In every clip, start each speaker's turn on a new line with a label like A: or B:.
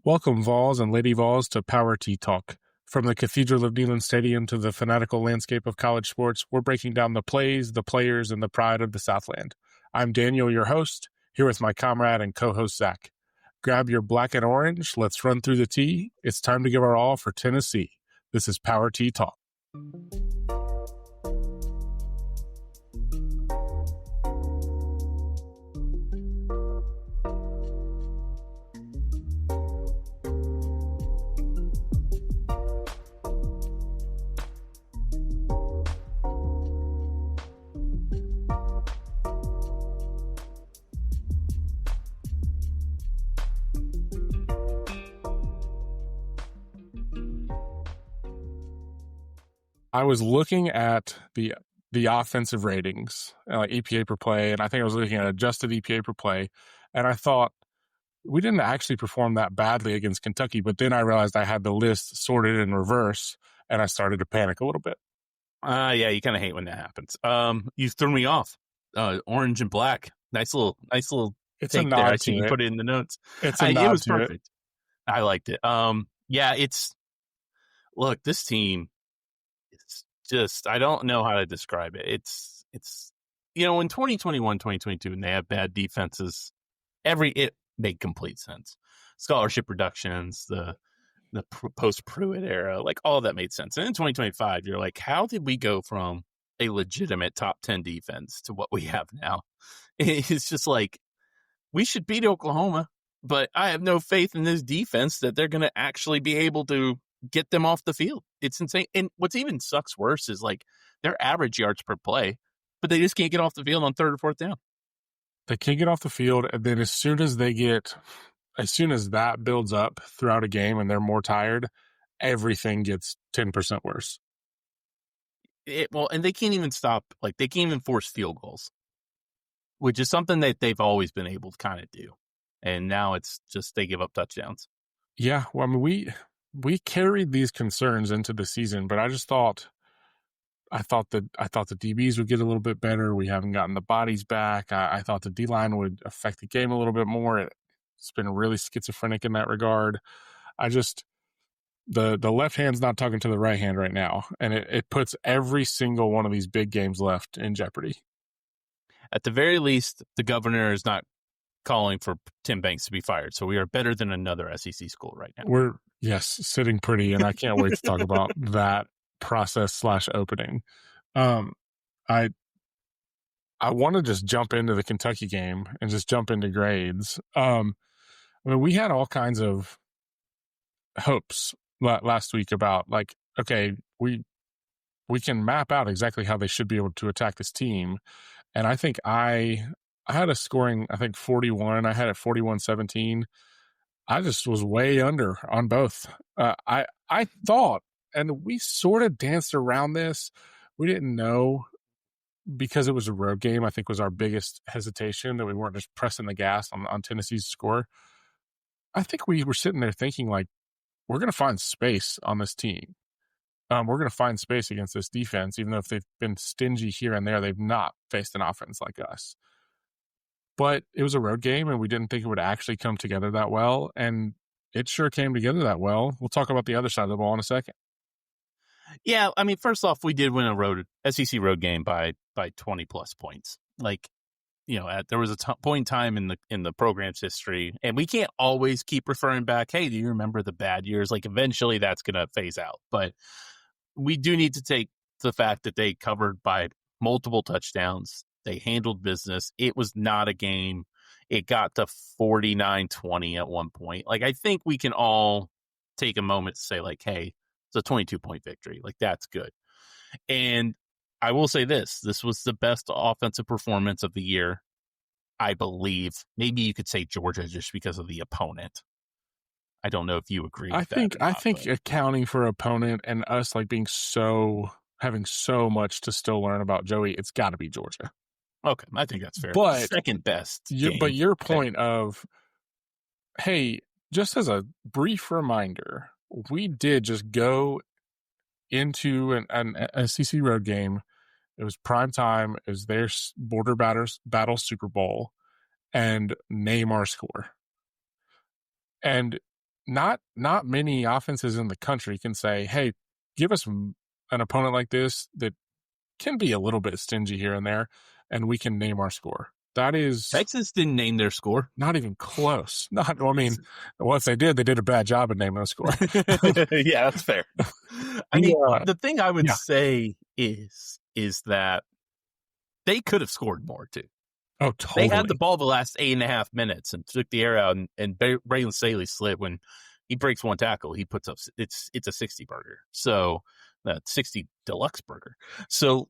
A: Welcome, Vols and Lady Vols, to Power Tea Talk. From the Cathedral of Neyland Stadium to the fanatical landscape of college sports, we're breaking down the plays, the players, and the pride of the Southland. I'm Daniel, your host, here with my comrade and co-host, Zack. Grab your black and orange, let's run through the tea. It's time to give our all for Tennessee. This is Power Tea Talk. I was looking at the offensive ratings, like EPA per play, and I think I was looking at adjusted EPA per play, and I thought we didn't actually perform that badly against Kentucky, but then I realized I had the list sorted in reverse, and I started to panic a little bit.
B: Yeah, you kind of hate when that happens. You threw me off. Orange and black, nice little.
A: It's a nod
B: there. I
A: to
B: see you
A: it.
B: put it in the notes.
A: It's a nod
B: it was
A: to
B: perfect. I liked it. Yeah, look, this team. It's just, I don't know how to describe it. It's in 2021, 2022, when they have bad defenses, it made complete sense. Scholarship reductions, the post-Pruitt era, like all of that made sense. And in 2025, you're like, how did we go from a legitimate top 10 defense to what we have now? It's just like, we should beat Oklahoma, but I have no faith in this defense that they're going to actually be able to get them off the field. It's insane. And what's even sucks worse is like their average yards per play, but they just can't get off the field on third or fourth down.
A: They can't get off the field, and then as soon as that builds up throughout a game and they're more tired, everything gets 10% worse.
B: And they can't even they can't even force field goals, which is something that they've always been able to kind of do. And now it's just they give up touchdowns.
A: Yeah, well, I mean, we carried these concerns into the season, but I thought the DBs would get a little bit better. We haven't gotten the bodies back. I thought the D-line would affect the game a little bit more. It's been really schizophrenic in that regard. The left hand's not talking to the right hand right now, and it puts every single one of these big games left in jeopardy.
B: At the very least, the governor is not calling for Tim Banks to be fired, so we are better than another SEC school right now.
A: We're sitting pretty, and I can't wait to talk about that process/opening. I want to just jump into the Kentucky game and just jump into grades. I mean, we had all kinds of hopes last week about like, okay, we can map out exactly how they should be able to attack this team, and I think I had a scoring, I think 41. I had it 41-17. I just was way under on both. I thought, and we sort of danced around this. We didn't know because it was a road game, I think was our biggest hesitation, that we weren't just pressing the gas on Tennessee's score. I think we were sitting there thinking like, we're going to find space on this team. We're going to find space against this defense, even though if they've been stingy here and there, they've not faced an offense like us. But it was a road game, and we didn't think it would actually come together that well, and it sure came together that well. We'll talk about the other side of the ball in a second.
B: Yeah, I mean, first off, we did win a SEC road game by 20-plus points. Like, there was a point in time in the program's history, and we can't always keep referring back, hey, do you remember the bad years? Like, eventually that's going to phase out. But we do need to take the fact that they covered by multiple touchdowns. They handled business. It was not a game. It got to 49-20 at one point. Like, I think we can all take a moment to say, like, hey, it's a 22-point victory. Like, that's good. And I will say this was the best offensive performance of the year, I believe. Maybe you could say Georgia just because of the opponent. I don't know if you agree with that.
A: I think accounting for opponent and us like having so much to still learn about Joey, it's got to be Georgia.
B: Okay, I think that's fair.
A: But
B: second best.
A: But your point of, hey, just as a brief reminder, we did just go into an SEC road game. It was prime time. It was their border battle Super Bowl, and name our score. And not many offenses in the country can say, hey, give us an opponent like this that can be a little bit stingy here and there, and we can name our score. That is
B: Texas didn't name their score.
A: not even close. Once they did a bad job at naming a score.
B: Yeah, that's fair. I mean, the thing I would say is that they could have scored more too.
A: Oh, totally.
B: They had the ball the last 8.5 minutes and took the air out, and Braylon Staley slid when he breaks one tackle. He puts up it's a 60 burger, so that 60 deluxe burger. So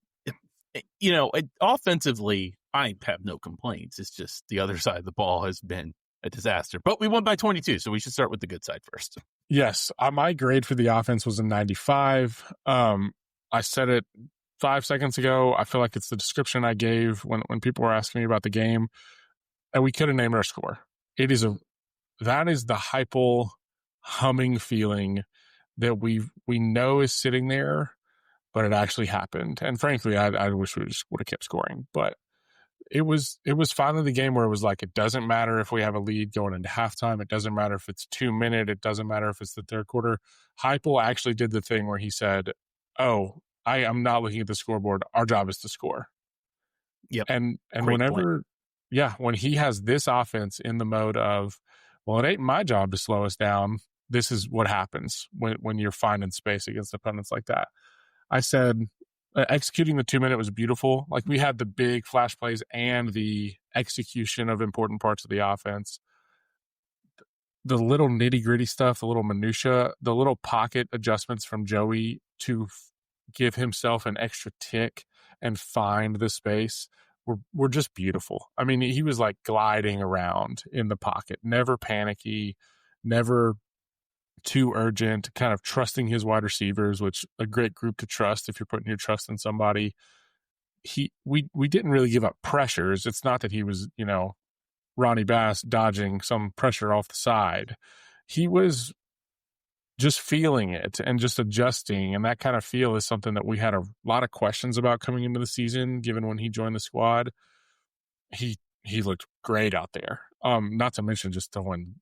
B: offensively, I have no complaints. It's just the other side of the ball has been a disaster. But we won by 22, so we should start with the good side first.
A: Yes, my grade for the offense was a 95. I said it 5 seconds ago. I feel like it's the description I gave when people were asking me about the game, and we could have named our score. That is the Heupel humming feeling that we know is sitting there, but it actually happened. And frankly, I wish we just would have kept scoring. But it was finally the game where it was like, it doesn't matter if we have a lead going into halftime. It doesn't matter if it's 2 minute. It doesn't matter if it's the third quarter. Heupel actually did the thing where he said, oh, I am not looking at the scoreboard. Our job is to score.
B: Yep.
A: And
B: Great
A: whenever, point. When he has this offense in the mode of, well, it ain't my job to slow us down. This is what happens when you're finding space against opponents like that. I said, executing the 2 minute was beautiful. Like, we had the big flash plays and the execution of important parts of the offense. The little nitty gritty stuff, the little minutia, the little pocket adjustments from Joey to give himself an extra tick and find the space were just beautiful. I mean, he was like gliding around in the pocket, never panicky, never too urgent, kind of trusting his wide receivers, which a great group to trust if you're putting your trust in somebody. We didn't really give up pressures. It's not that he was, Ronnie Bass dodging some pressure off the side. He was just feeling it and just adjusting. And that kind of feel is something that we had a lot of questions about coming into the season, given when he joined the squad. He looked great out there. Not to mention just throwing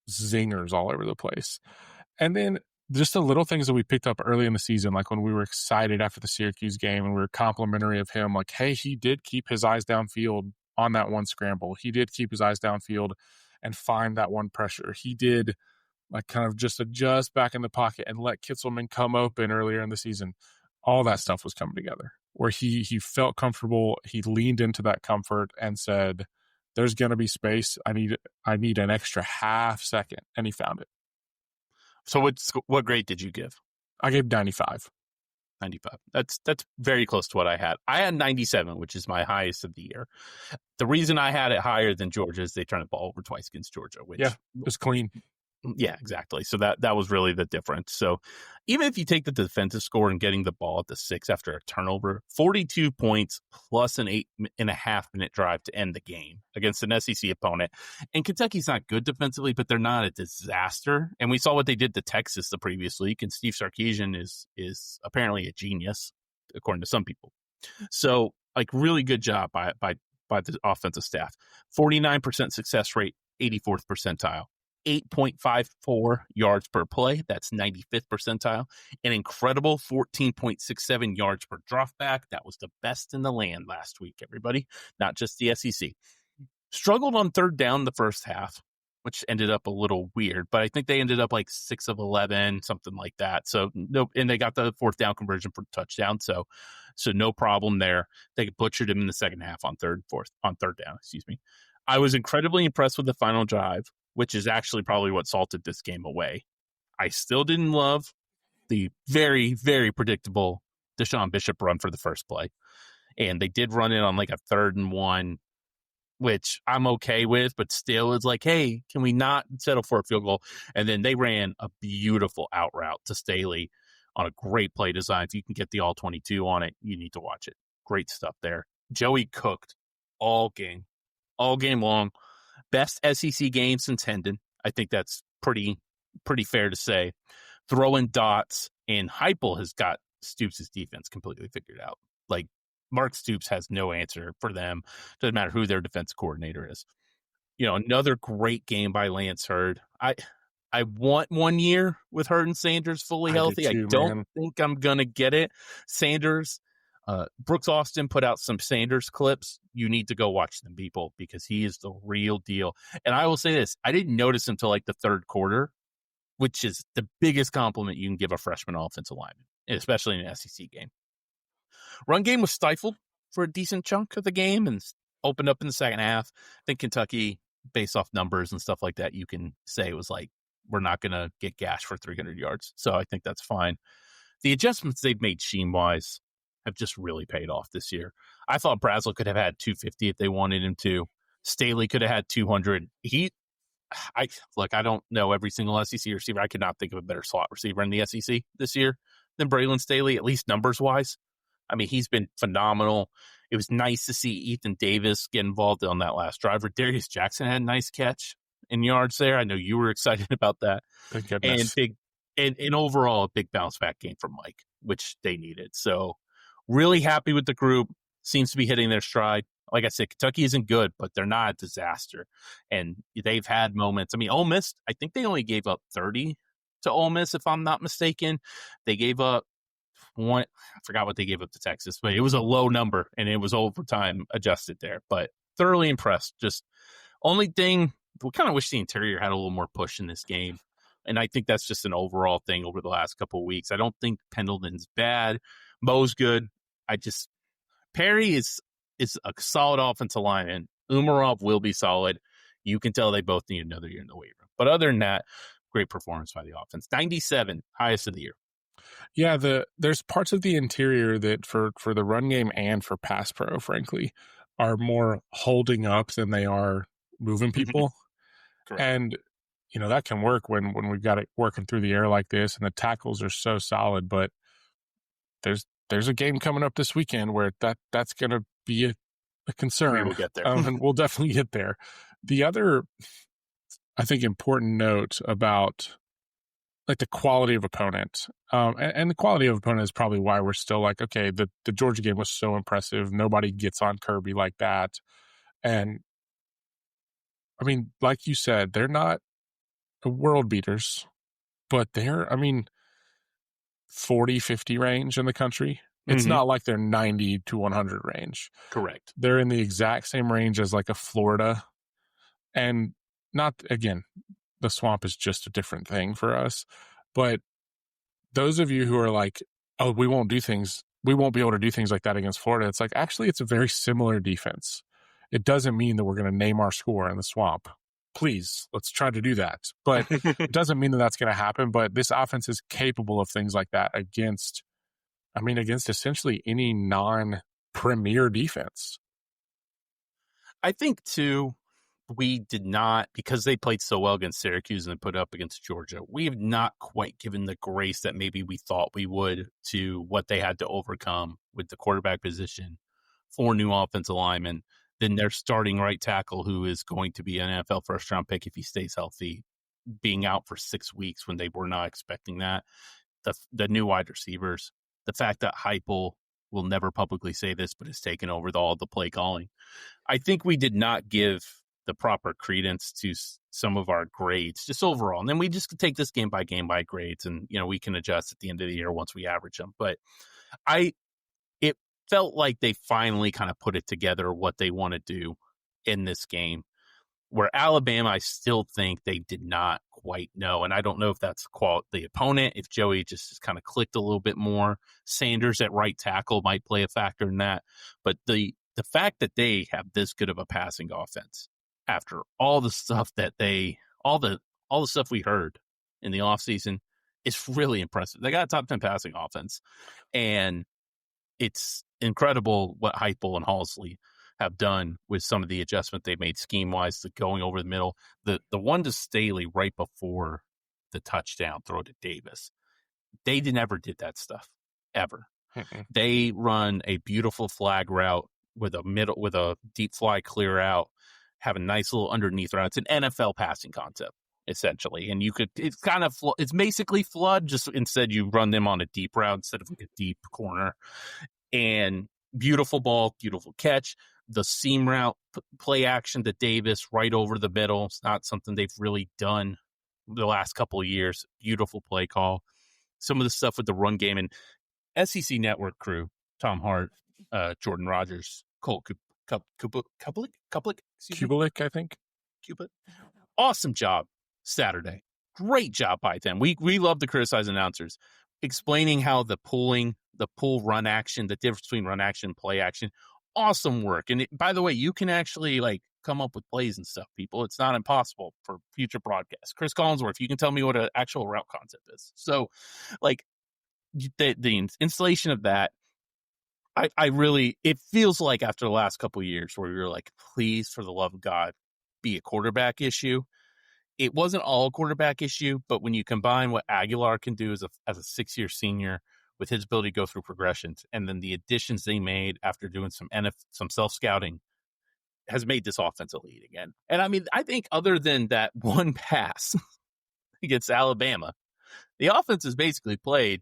A: zingers all over the place. And then just the little things that we picked up early in the season, like when we were excited after the Syracuse game and we were complimentary of him, like, hey, he did keep his eyes downfield on that one scramble. He did keep his eyes downfield and find that one pressure. He did like kind of just adjust back in the pocket and let Kitzelman come open earlier in the season. All that stuff was coming together where he felt comfortable. He leaned into that comfort and said, there's going to be space. I need an extra half second. And he found it.
B: So what grade did you give?
A: I gave 95.
B: 95. That's very close to what I had. I had 97, which is my highest of the year. The reason I had it higher than Georgia is they turned the ball over twice against Georgia, which
A: it was clean.
B: Yeah, exactly. So that was really the difference. So even if you take the defensive score and getting the ball at the 6 after a turnover, 42 points plus an 8.5 minute drive to end the game against an SEC opponent. And Kentucky's not good defensively, but they're not a disaster. And we saw what they did to Texas the previous week. And Steve Sarkisian is apparently a genius, according to some people. So like really good job by the offensive staff. 49% success rate, 84th percentile. 8.54 yards per play. That's 95th percentile. An incredible 14.67 yards per dropback. That was the best in the land last week, everybody, not just the SEC. Struggled on third down the first half, which ended up a little weird, but I think they ended up like 6 of 11, something like that. So no, and they got the fourth down conversion for touchdown. So no problem there. They butchered him in the second half on third down, excuse me. I was incredibly impressed with the final drive, which is actually probably what salted this game away. I still didn't love the very, very predictable Deshaun Bishop run for the first play. And they did run it on like a 3rd and 1, which I'm okay with, but still it's like, hey, can we not settle for a field goal? And then they ran a beautiful out route to Staley on a great play design. If you can get the all 22 on it, you need to watch it. Great stuff there. Joey cooked all game long. Best SEC game since Hendon. I think that's pretty fair to say. Throwing dots, and Heupel has got Stoops' defense completely figured out. Like, Mark Stoops has no answer for them. Doesn't matter who their defense coordinator is. Another great game by Lance Hurd. I want 1 year with Hurd and Sanders fully
A: I do
B: healthy. I
A: too,
B: don't
A: man.
B: think I'm going to get it. Sanders, Brooks Austin put out some Sanders clips. You need to go watch them, people, because he is the real deal. And I will say this, I didn't notice until like the third quarter, which is the biggest compliment you can give a freshman offensive lineman, especially in an SEC game. Run game was stifled for a decent chunk of the game and opened up in the second half. I think Kentucky, based off numbers and stuff like that, you can say it was like, we're not going to get gashed for 300 yards. So I think that's fine. The adjustments they've made scheme-wise have just really paid off this year. I thought Brazel could have had 250 if they wanted him to. Staley could have had 200. I don't know every single SEC receiver. I could not think of a better slot receiver in the SEC this year than Braylon Staley, at least numbers-wise. I mean, he's been phenomenal. It was nice to see Ethan Davis get involved on that last drive. Darius Jackson had a nice catch in yards there. I know you were excited about that.
A: Thank goodness.
B: And overall, a big bounce back game from Mike, which they needed. So really happy with the group. Seems to be hitting their stride. Like I said, Kentucky isn't good, but they're not a disaster. And they've had moments. I mean, Ole Miss, I think they only gave up 30 to Ole Miss, if I'm not mistaken. They gave up one. I forgot what they gave up to Texas, but it was a low number, and it was overtime adjusted there. But thoroughly impressed. Just only thing, we kind of wish the interior had a little more push in this game. And I think that's just an overall thing over the last couple of weeks. I don't think Pendleton's bad. Mo's good. Perry is a solid offensive lineman. Umarov will be solid. You can tell they both need another year in the weight room. But other than that, great performance by the offense. 97, highest of the year.
A: Yeah, there's parts of the interior that for the run game and for pass pro, frankly, are more holding up than they are moving people.
B: Correct.
A: And that can work when we've got it working through the air like this, and the tackles are so solid. But there's a game coming up this weekend where that's going to be a concern.
B: We will get there.
A: And we'll definitely get there. The other, I think, important note about like the quality of opponent, and the quality of opponent is probably why we're still like, okay, the Georgia game was so impressive. Nobody gets on Kirby like that. And I mean, like you said, they're not world beaters, but they're, 40, 50 range in the country. It's not like they're 90 to 100 range.
B: Correct.
A: They're in the exact same range as like a Florida. And not, again, the swamp is just a different thing for us. But those of you who are like, oh, we won't be able to do things like that against Florida. It's like, actually, it's a very similar defense. It doesn't mean that we're going to name our score in the swamp. Please, let's try to do that. But it doesn't mean that that's going to happen. But this offense is capable of things like that against essentially any non-premier defense.
B: I think, too, we did not, because they played so well against Syracuse and put up against Georgia, we have not quite given the grace that maybe we thought we would to what they had to overcome with the quarterback position, 4 new offensive linemen, then their starting right tackle, who is going to be an NFL first-round pick if he stays healthy, being out for 6 weeks when they were not expecting that. The new wide receivers, the fact that Heupel will never publicly say this, but has taken over all the play calling. I think we did not give the proper credence to some of our grades, just overall. And then we just take this game by grades, and we can adjust at the end of the year once we average them. But it felt like they finally kind of put it together what they want to do in this game. Where Alabama, I still think they did not quite know. And I don't know if that's the opponent, if Joey just kind of clicked a little bit more. Sanders at right tackle might play a factor in that. But the fact that they have this good of a passing offense after all the stuff all the stuff we heard in the offseason is really impressive. They got a top 10 passing offense. And it's incredible what Heupel and Halsley have done with some of the adjustment they made scheme-wise to going over the middle. The one to Staley right before the touchdown throw to Davis, they never did that stuff, ever. They run a beautiful flag route with a deep fly clear out, have a nice little underneath route. It's an NFL passing concept, essentially. And it's basically flood, just instead you run them on a deep route instead of like a deep corner. And beautiful ball, beautiful catch. The seam route play action to Davis right over the middle. It's not something they've really done the last couple of years. Beautiful play call. Some of the stuff with the run game and SEC Network crew, Tom Hart, Jordan Rogers, Colt Kubelik,
A: Kubelik, I think.
B: Cupid. Awesome job Saturday. Great job by them. We love to criticize announcers. Explaining how the pull run action, the difference between run action and play action. Awesome work. And by the way, you can actually come up with plays and stuff, people. It's not impossible for future broadcasts. Chris Collinsworth, you can tell me what an actual route concept is. So the installation of that, I really, it feels like after the last couple of years where we were like, please, for the love of God, be a quarterback issue. It wasn't all a quarterback issue, but when you combine what Aguilar can do as a 6-year senior with his ability to go through progressions, and then the additions they made after doing some self-scouting, has made this offense elite again. And I mean, I think other than that one pass against Alabama, the offense is basically played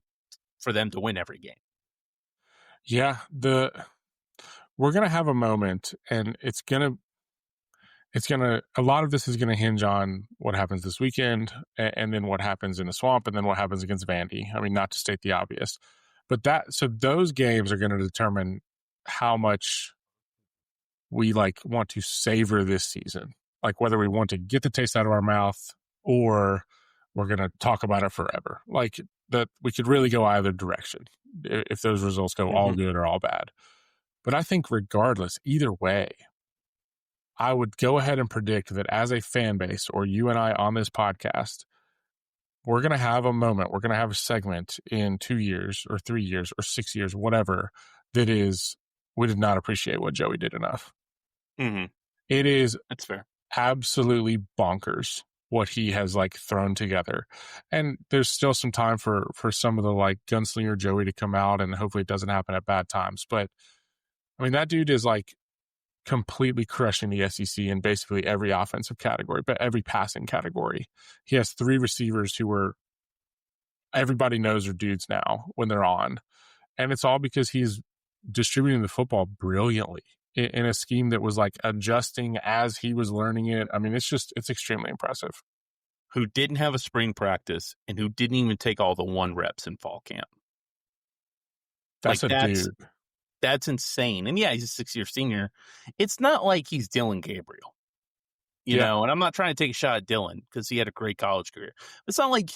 B: for them to win every game.
A: Yeah, we're gonna have a moment, and it's gonna a lot of this is gonna hinge on what happens this weekend, and then what happens in the Swamp, and then what happens against Vandy. I mean, not to state the obvious, but those games are gonna determine how much we want to savor this season, whether we want to get the taste out of our mouth or we're gonna talk about it forever. That we could really go either direction if those results go all good or all bad. But I think regardless, either way, I would go ahead and predict that as a fan base, or you and I on this podcast, we're going to have a moment, we're going to have a segment in 2 years or 3 years or 6 years, whatever, that is, we did not appreciate what Joey did enough.
B: Mm-hmm.
A: It is
B: That's fair.
A: Absolutely bonkers what he has thrown together. And there's still some time for some of the gunslinger Joey to come out, and hopefully it doesn't happen at bad times. But I mean, that dude is completely crushing the SEC in basically every offensive category, but every passing category. He has 3 receivers who everybody knows are dudes now when they're on. And it's all because he's distributing the football brilliantly in a scheme that was adjusting as he was learning it. I mean, it's extremely impressive.
B: Who didn't have a spring practice and who didn't even take all the 1 reps in fall camp.
A: That's dude.
B: That's insane. And yeah, he's a 6-year senior. It's not like he's Dylan Gabriel, you know, and I'm not trying to take a shot at Dylan because he had a great college career. It's not like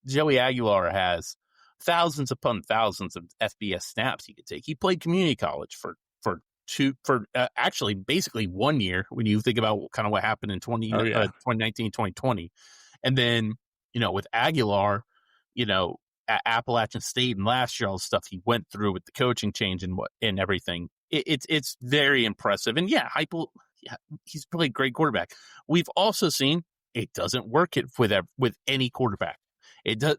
B: Joey Aguilar has thousands upon thousands of FBS snaps he could take. He played community college for actually basically 1 year when you think about kind of what happened in 2019, 2020. And then, with Aguilar, at Appalachian State and last year, all the stuff he went through with the coaching change and everything, it's very impressive. And he's played great quarterback. We've also seen it doesn't work with any quarterback. It does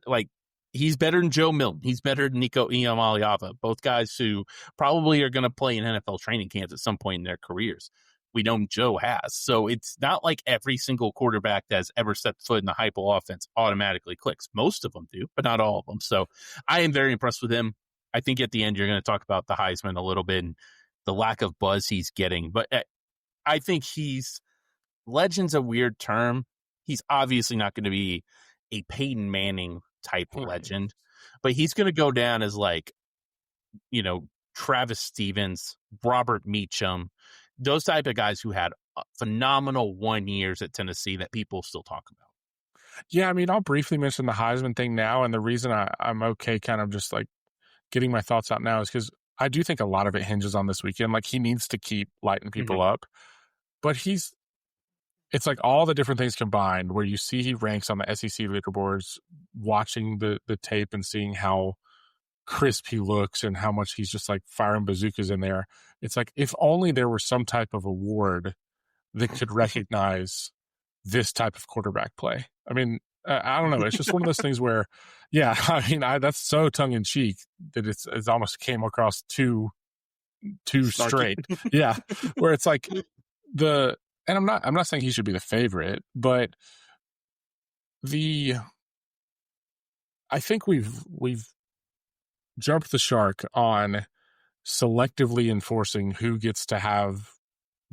B: he's better than Joe Milton. He's better than Nico Iamaleava, both guys who probably are going to play in NFL training camps at some point in their careers. We know Joe has. So it's not like every single quarterback that's ever set foot in the Heupel offense automatically clicks. Most of them do, but not all of them. So I am very impressed with him. I think at the end, you're going to talk about the Heisman a little bit and the lack of buzz he's getting. But I think legend's a weird term. He's obviously not going to be a Peyton Manning type legend, but he's going to go down as Travis Stevens, Robert Meacham, those type of guys who had phenomenal 1 years at Tennessee that people still talk about.
A: Yeah, I mean, I'll briefly mention the Heisman thing now, and the reason I'm okay kind of just getting my thoughts out now is because I do think a lot of it hinges on this weekend. He needs to keep lighting people up, but it's all the different things combined where you see he ranks on the SEC leaderboards, watching the tape and seeing how crisp he looks and how much he's just firing bazookas in there. It's if only there were some type of award that could recognize this type of quarterback play. I mean, I don't know. It's just one of those things where, yeah, I mean, that's so tongue in cheek that it's almost came across too straight. Yeah. Where it's and I'm not saying he should be the favorite, but I think we've jumped the shark on selectively enforcing who gets to have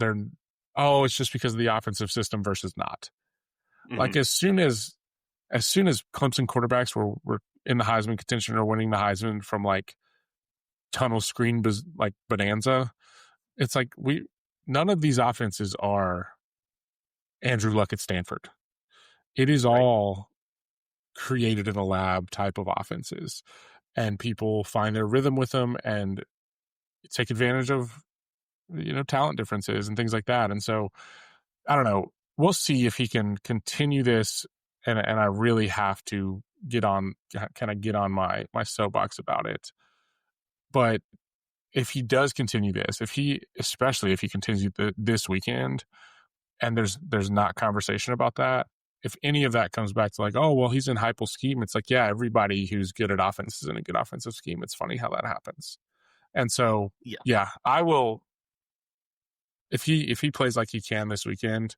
A: it's just because of the offensive system versus not. As soon as as soon as Clemson quarterbacks were in the Heisman contention or winning the Heisman from like tunnel screen like bonanza, it's like none of these offenses are Andrew Luck at Stanford. It is all created in a lab type of offenses, and people find their rhythm with them and take advantage of, talent differences and things like that. And so I don't know, we'll see if he can continue this. And I really have to get on my soapbox about it. But if he does continue this, especially if he continues this weekend, and there's not conversation about that, if any of that comes back to like, oh, well, he's in Heupel's scheme, it's like, yeah, everybody who's good at offense is in a good offensive scheme. It's funny how that happens. And so, yeah, I will. If he plays like he can this weekend,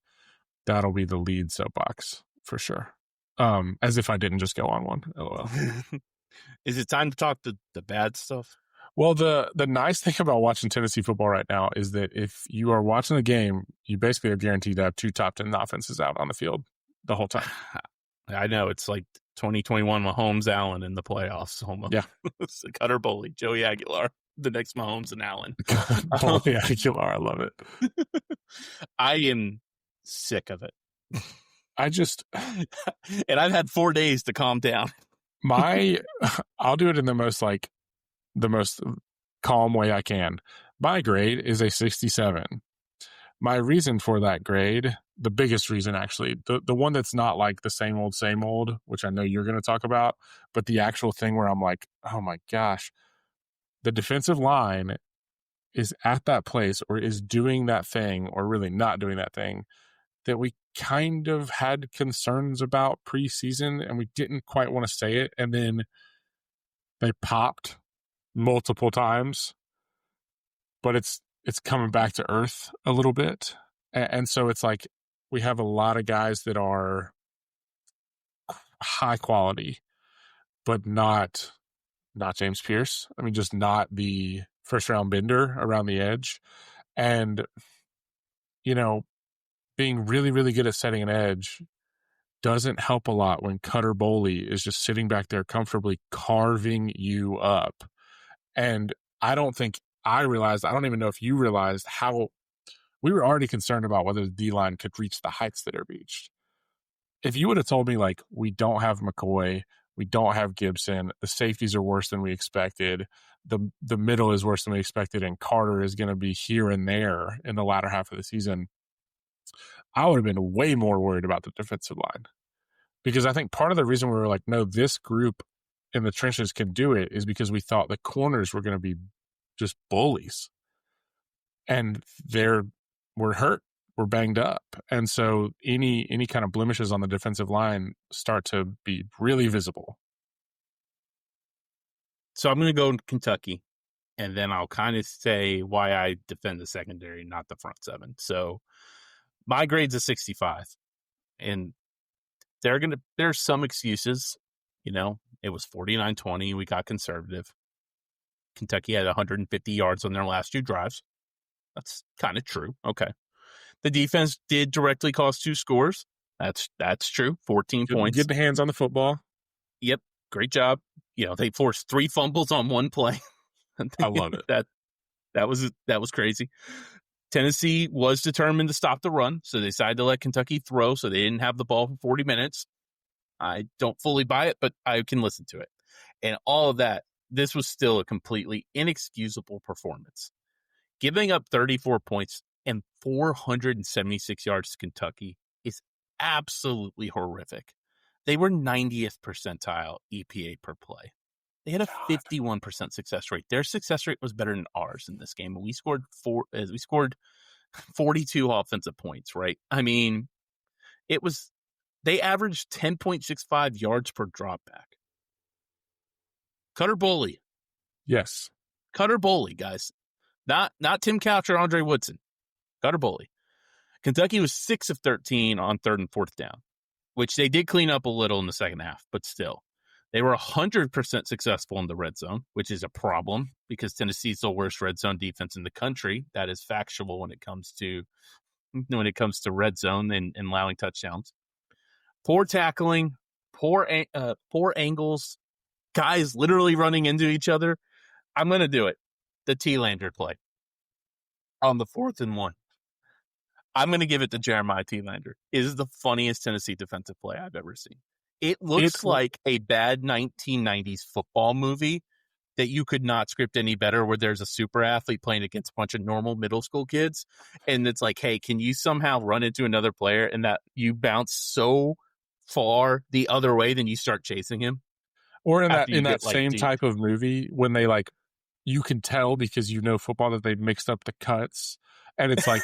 A: that'll be the lead soapbox for sure. As if I didn't just go on one. LOL.
B: Is it time to talk the bad stuff?
A: Well, the nice thing about watching Tennessee football right now is that if you are watching the game, you basically are guaranteed to have 2 top 10 offenses out on the field the whole time.
B: I know, it's like 2021 Mahomes Allen in the playoffs almost.
A: Yeah.
B: It's Cutter Boley, Joey Aguilar, the next Mahomes and Allen.
A: Boley, Aguilar, I love it.
B: I am sick of it.
A: And
B: I've had 4 days to calm down.
A: I'll do it in the most calm way I can. My grade is a 67. My reason for that grade, the biggest reason actually, the one that's not like the same old, which I know you're going to talk about, but the actual thing where I'm like, oh my gosh, the defensive line is at that place or is doing that thing or really not doing that thing that we kind of had concerns about preseason and we didn't quite want to say it. And then they popped multiple times, but it's coming back to earth a little bit. And so it's like we have a lot of guys that are high quality, but not James Pierce. I mean, just not the first round bender around the edge. And, being really, really good at setting an edge doesn't help a lot when Cutter Boley is just sitting back there comfortably carving you up. And I don't even know if you realized how we were already concerned about whether the D-line could reach the heights that are reached. If you would have told me, like, we don't have McCoy, we don't have Gibson, the safeties are worse than we expected, the middle is worse than we expected, and Carter is going to be here and there in the latter half of the season, I would have been way more worried about the defensive line. Because I think part of the reason we were like, no, this group in the trenches can do it is because we thought the corners were going to be just bullies. And we're hurt, we're banged up. And so any kind of blemishes on the defensive line start to be really visible.
B: So I'm going to go Kentucky, and then I'll kind of say why I defend the secondary, not the front seven. So my grade's a 65, and there's some excuses. It was 49-20. We got conservative. Kentucky had 150 yards on their last 2 drives. That's kind of true. Okay. The defense did directly cause 2 scores. That's true. 14 points.
A: Get the hands on the football.
B: Yep. Great job. They forced 3 fumbles on 1 play.
A: I love it.
B: That was crazy. Tennessee was determined to stop the run, so they decided to let Kentucky throw, so they didn't have the ball for 40 minutes. I don't fully buy it, but I can listen to it. And all of that, this was still a completely inexcusable performance. Giving up 34 points and 476 yards to Kentucky is absolutely horrific. They were 90th percentile EPA per play. They had a 51% success rate. Their success rate was better than ours in this game. We scored 42 offensive points, right? I mean, they averaged 10.65 yards per dropback. Cutter Boley.
A: Yes.
B: Cutter Boley, guys. Not Tim Couch or Andre Woodson. Cutter Boley. Kentucky was 6 of 13 on 3rd and 4th down, which they did clean up a little in the second half, but still. They were 100% successful in the red zone, which is a problem because Tennessee's the worst red zone defense in the country. That is factual when it comes to red zone and allowing touchdowns. Poor tackling, poor angles, guys literally running into each other. I'm going to do it. The T-Lander play on the 4th and 1. I'm going to give it to Jeremiah T-Lander. It is the funniest Tennessee defensive play I've ever seen. It looks like a bad 1990s football movie that you could not script any better, where there's a super athlete playing against a bunch of normal middle school kids. And it's like, hey, can you somehow run into another player and that you bounce so far the other way, then you start chasing him?
A: Or in that same type of movie, when they like, you can tell because you know football that they mixed up the cuts, and it's like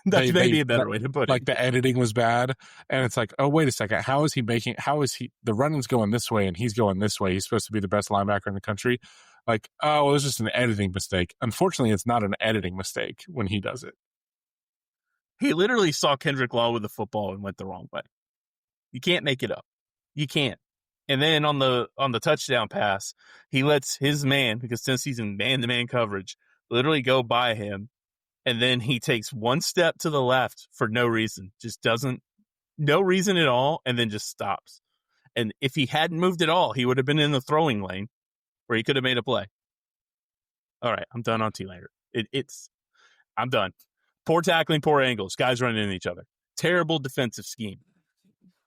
B: that's maybe a better way to put it.
A: Like the editing was bad, and it's like, oh wait a second, how is he the running's going this way and he's going this way? He's supposed to be the best linebacker in the country. Like, oh, well, it's just an editing mistake. Unfortunately, it's not an editing mistake when he does it.
B: He literally saw Kendrick Law with the football and went the wrong way. You can't make it up. You can't. And then on the touchdown pass, he lets his man, because Tennessee's in man-to-man coverage, literally go by him. And then he takes one step to the left for no reason. No reason at all, and then just stops. And if he hadn't moved at all, he would have been in the throwing lane where he could have made a play. All right, I'm done on T-Lander. I'm done. Poor tackling, poor angles, guys running into each other. Terrible defensive scheme.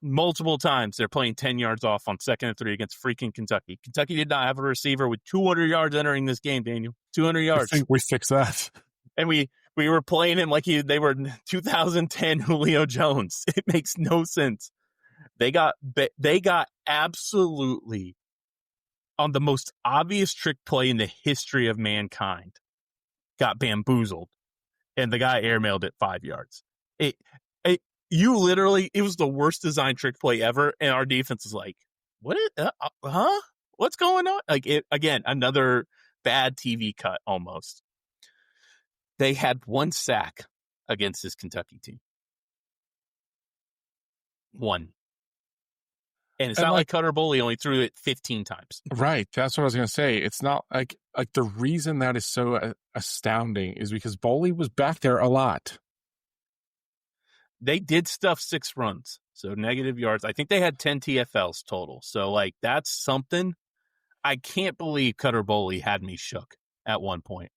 B: Multiple times they're playing 10 yards off on 2nd and 3 against freaking Kentucky. Kentucky did not have a receiver with 200 yards entering this game, Daniel. 200 yards.
A: I think we fixed that.
B: And we were playing him like they were 2010 Julio Jones. It makes no sense. They got absolutely, on the most obvious trick play in the history of mankind, got bamboozled. And the guy airmailed it 5 yards. It was the worst design trick play ever. And our defense is like, what? What's going on? Like, again, another bad TV cut almost. They had one sack against this Kentucky team. One. And it's not like Cutter Boley only threw it 15 times.
A: Right. That's what I was going to say. It's not like the reason that is so astounding is because Boley was back there a lot.
B: They did stuff 6 runs, so negative yards. I think they had 10 TFLs total. So, like, that's something. I can't believe Cutter Boley had me shook at one point.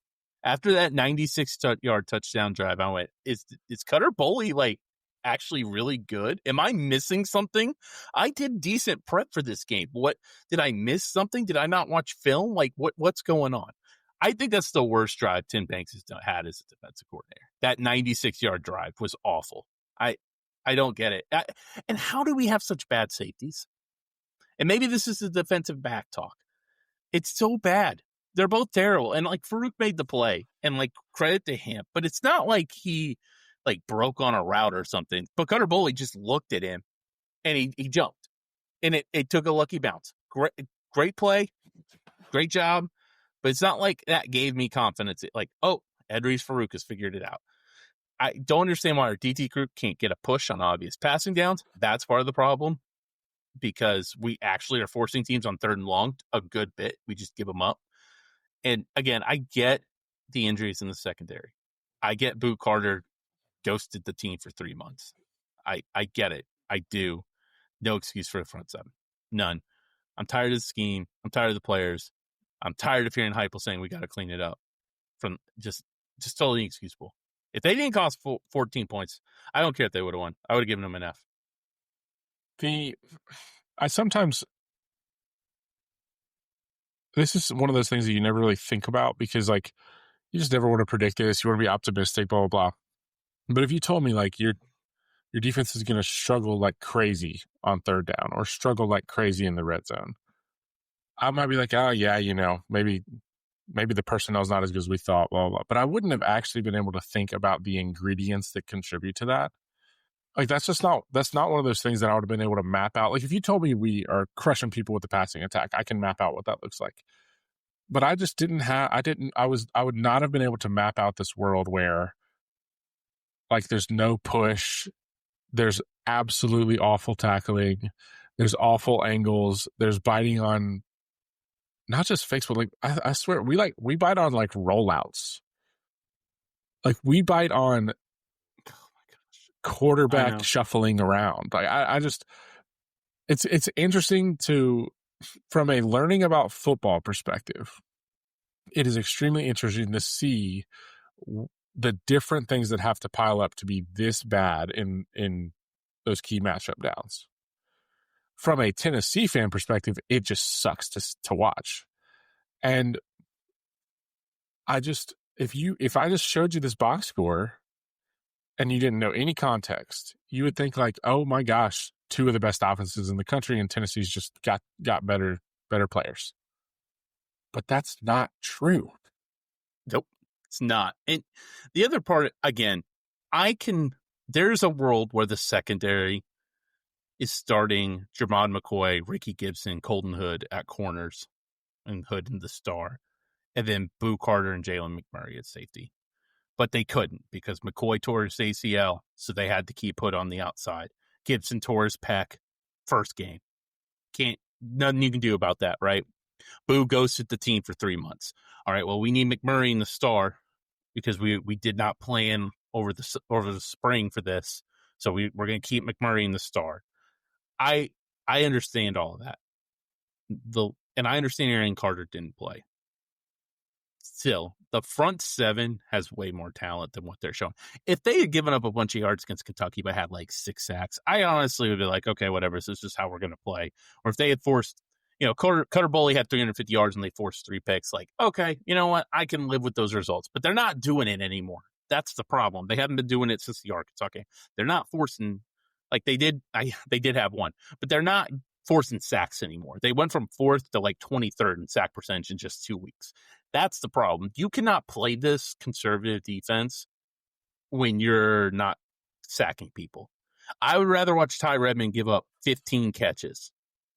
B: After that 96-yard touchdown drive, I went, is Cutter Boley, like, actually really good? Am I missing something? I did decent prep for this game. What did I miss something? Did I not watch film? Like, what's going on? I think that's the worst drive Tim Banks has had as a defensive coordinator. That 96-yard drive was awful. I don't get it. And how do we have such bad safeties? And maybe this is the defensive back talk. It's so bad. They're both terrible. And like Farouk made the play, and like credit to him, but it's not like he like broke on a route or something. But Cutter Boley just looked at him and he jumped, and it took a lucky bounce. Great play. Great job. But it's not like that gave me confidence. Like, oh, Edries Farouk has figured it out. I don't understand why our DT group can't get a push on obvious passing downs. That's part of the problem, because we actually are forcing teams on 3rd and long a good bit. We just give them up. And again, I get the injuries in the secondary. I get Boo Carter ghosted the team for 3 months. I get it. I do. No excuse for the front 7. None. I'm tired of the scheme. I'm tired of the players. I'm tired of hearing Heupel saying we got to clean it up. From just totally inexcusable. If they didn't cost 14 points, I don't care if they would have won. I would have given them an F.
A: This is one of those things that you never really think about, because like you just never want to predict this. You want to be optimistic, blah, blah, blah. But if you told me like your defense is going to struggle like crazy on 3rd down or struggle like crazy in the red zone, I might be like, oh yeah, maybe the personnel's not as good as we thought, blah, blah, blah. But I wouldn't have actually been able to think about the ingredients that contribute to that. Like, that's not one of those things that I would have been able to map out. Like, if you told me we are crushing people with the passing attack, I can map out what that looks like. But I just I would not have been able to map out this world where, like, there's no push, there's absolutely awful tackling, there's awful angles, there's biting on not just fakes, but like, I swear, we bite on like rollouts. Like, we bite on quarterback shuffling around. Like, I just, it's interesting from a learning about football perspective. It is extremely interesting to see the different things that have to pile up to be this bad in those key matchup downs. From a Tennessee fan perspective, it just sucks to watch. And if I just showed you this box score and you didn't know any context, you would think like, oh my gosh, two of the best offenses in the country, and Tennessee's just got better players. But that's not true.
B: Nope, it's not. And the other part, again, there's a world where the secondary is starting Jermon McCoy, Ricky Gibson, Colton Hood at corners, and Hood in the star, and then Boo Carter and Jalen McMurray at safety. But they couldn't because McCoy tore his ACL, so they had to keep Hood on the outside. Gibson tore his pec first game. Nothing you can do about that, right? Boo ghosted the team for 3 months. All right, well, we need McMurray in the star because we did not plan over the spring for this, so we're going to keep McMurray in the star. I understand all of that. And I understand Aaron Carter didn't play. Still, the front seven has way more talent than what they're showing. If they had given up a bunch of yards against Kentucky but had like 6 sacks, I honestly would be like, okay, whatever, this is just how we're going to play. Or if they had forced, Cutter Boley had 350 yards and they forced 3 picks, like, okay, you know what, I can live with those results. But they're not doing it anymore. That's the problem. They haven't been doing it since the Arkansas game. They're not forcing, like they did have one, but they're not forcing sacks anymore. They went from 4th to like 23rd in sack percentage in just 2 weeks. That's the problem. You cannot play this conservative defense when you're not sacking people. I would rather watch Ty Redmond give up 15 catches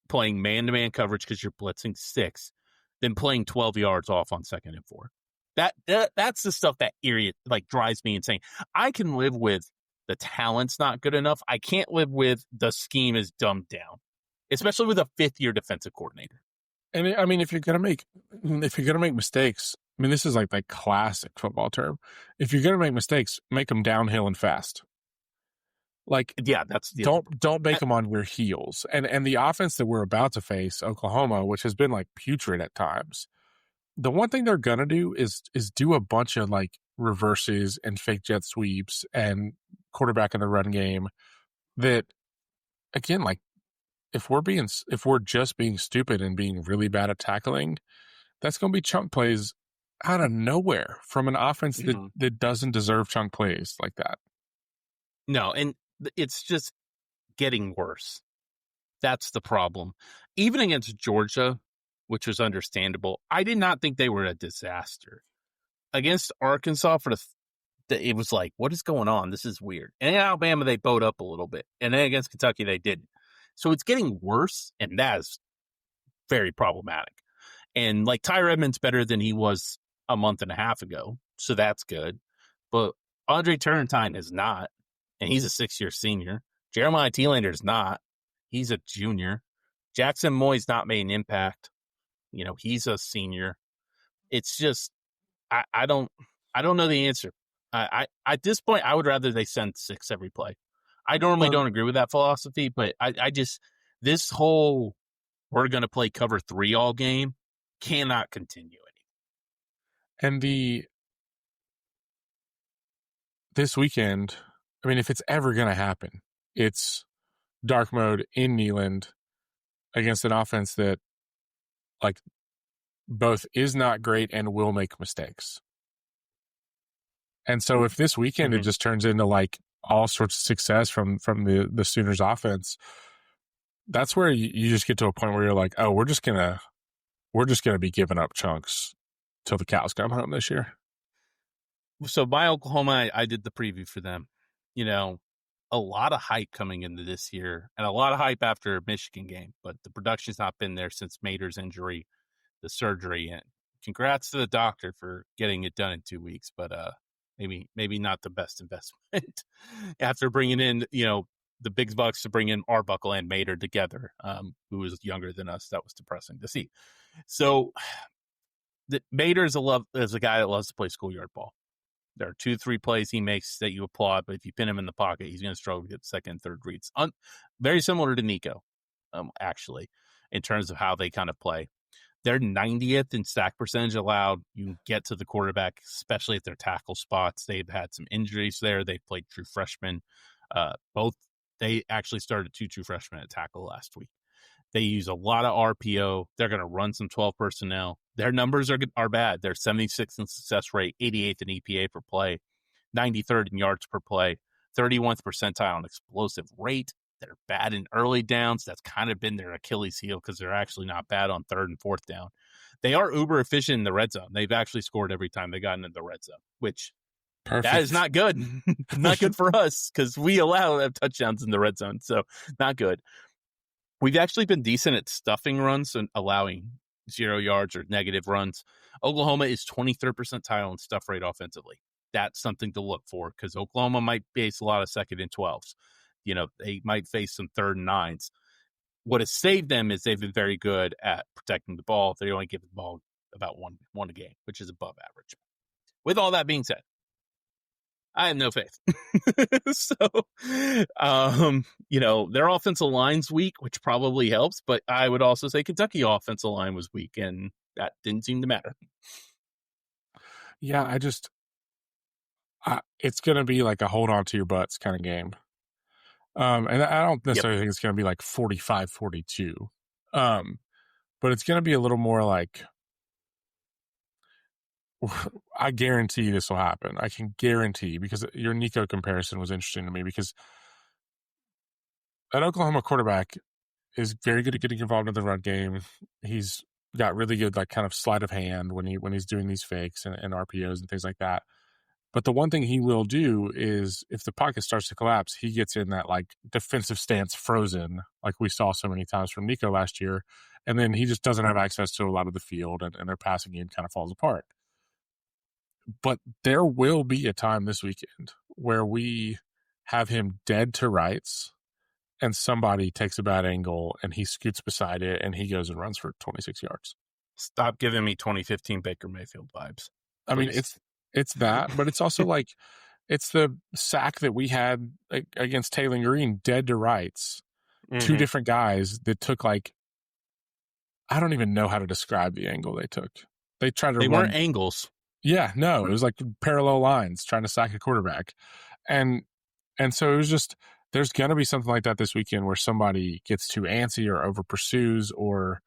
B: playing man-to-man coverage because you're blitzing 6 than playing 12 yards off on 2nd and 4. That's the stuff that drives me insane. I can live with the talent's not good enough. I can't live with the scheme is dumbed down, especially with a 5th-year defensive coordinator.
A: And I mean, if you're gonna make mistakes, I mean, this is like the classic football term. If you're gonna make mistakes, make them downhill and fast. Like, yeah, don't make them on your heels. And the offense that we're about to face, Oklahoma, which has been like putrid at times, the one thing they're gonna do is do a bunch of like reverses and fake jet sweeps and quarterback in the run game. That again, like, if we're just being stupid and being really bad at tackling, that's going to be chunk plays out of nowhere from an offense that doesn't deserve chunk plays like that.
B: No, and it's just getting worse. That's the problem. Even against Georgia, which was understandable, I did not think they were a disaster. Against Arkansas, it was like, what is going on? This is weird. And in Alabama, they bowed up a little bit. And then against Kentucky, they didn't. So it's getting worse, and that is very problematic. And like Ty Redmond's better than he was a month and a half ago, so that's good. But Andre Turrentine is not, and he's a 6-year senior. Jeremiah Thielander is not. He's a junior. Jackson Moy's not made an impact. He's a senior. It's just I don't know the answer. I at this point, I would rather they send 6 every play. I normally don't agree with that philosophy, but I just, this whole we're going to play cover 3 all game cannot continue
A: anymore. And this weekend, I mean, if it's ever going to happen, it's dark mode in Neyland against an offense that, like, both is not great and will make mistakes. And so if this weekend it just turns into like all sorts of success from the Sooners offense, that's where you just get to a point where you're like, oh, we're just gonna be giving up chunks till the cows come home this year.
B: So by Oklahoma, I did the preview for them. A lot of hype coming into this year, and a lot of hype after Michigan game, but the production's not been there since Mater's injury, the surgery, and congrats to the doctor for getting it done in 2 weeks, but maybe not the best investment after bringing in, the big bucks to bring in Arbuckle and Mater together, who was younger than us. That was depressing to see. So Mater is a guy that loves to play schoolyard ball. There are 2-3 plays he makes that you applaud, but if you pin him in the pocket, he's going to struggle to get 2nd and 3rd reads. Very similar to Nico. actually, in terms of how they kind of play. They're 90th in sack percentage allowed. You can get to the quarterback, especially at their tackle spots. They've had some injuries there. They've played true freshmen. They actually started two true freshmen at tackle last week. They use a lot of RPO. They're going to run some 12 personnel. Their numbers are bad. They're 76th in success rate, 88th in EPA per play, 93rd in yards per play, 31th percentile in explosive rate. They're bad in early downs. That's kind of been their Achilles heel because they're actually not bad on third and fourth down. They are uber efficient in the red zone. They've actually scored every time they got into the red zone, which that is not good. Not good for us because we allow touchdowns in the red zone. So not good. We've actually been decent at stuffing runs and allowing 0 yards or negative runs. Oklahoma is 23rd percentile in stuff rate offensively. That's something to look for because Oklahoma might face a lot of 2nd and 12s. They might face some 3rd and 9s. What has saved them is they've been very good at protecting the ball. They only give the ball about one a game, which is above average. With all that being said, I have no faith. So, their offensive line's weak, which probably helps, but I would also say Kentucky offensive line was weak, and that didn't seem to matter.
A: Yeah, it's going to be like a hold on to your butts kind of game. And I don't necessarily think it's going to be like 45-42. But it's going to be a little more like, I guarantee this will happen. I can guarantee, because your Nico comparison was interesting to me, because an Oklahoma quarterback is very good at getting involved in the run game. He's got really good like kind of sleight of hand when he's doing these fakes and RPOs and things like that. But the one thing he will do is if the pocket starts to collapse, he gets in that like defensive stance frozen, like we saw so many times from Nico last year. And then he just doesn't have access to a lot of the field and their passing game kind of falls apart. But there will be a time this weekend where we have him dead to rights and somebody takes a bad angle and he scoots beside it and he goes and runs for 26 yards.
B: Stop giving me 2015 Baker Mayfield vibes.
A: Please. I mean, it's that, but it's also like it's the sack that we had against Taylor Green, dead to rights. Mm-hmm. Two different guys that took like, I don't even know how to describe the angle they took. They tried to.
B: They weren't angles.
A: Yeah, no, it was like parallel lines trying to sack a quarterback, and so it was just there's going to be something like that this weekend where somebody gets too antsy or over pursues or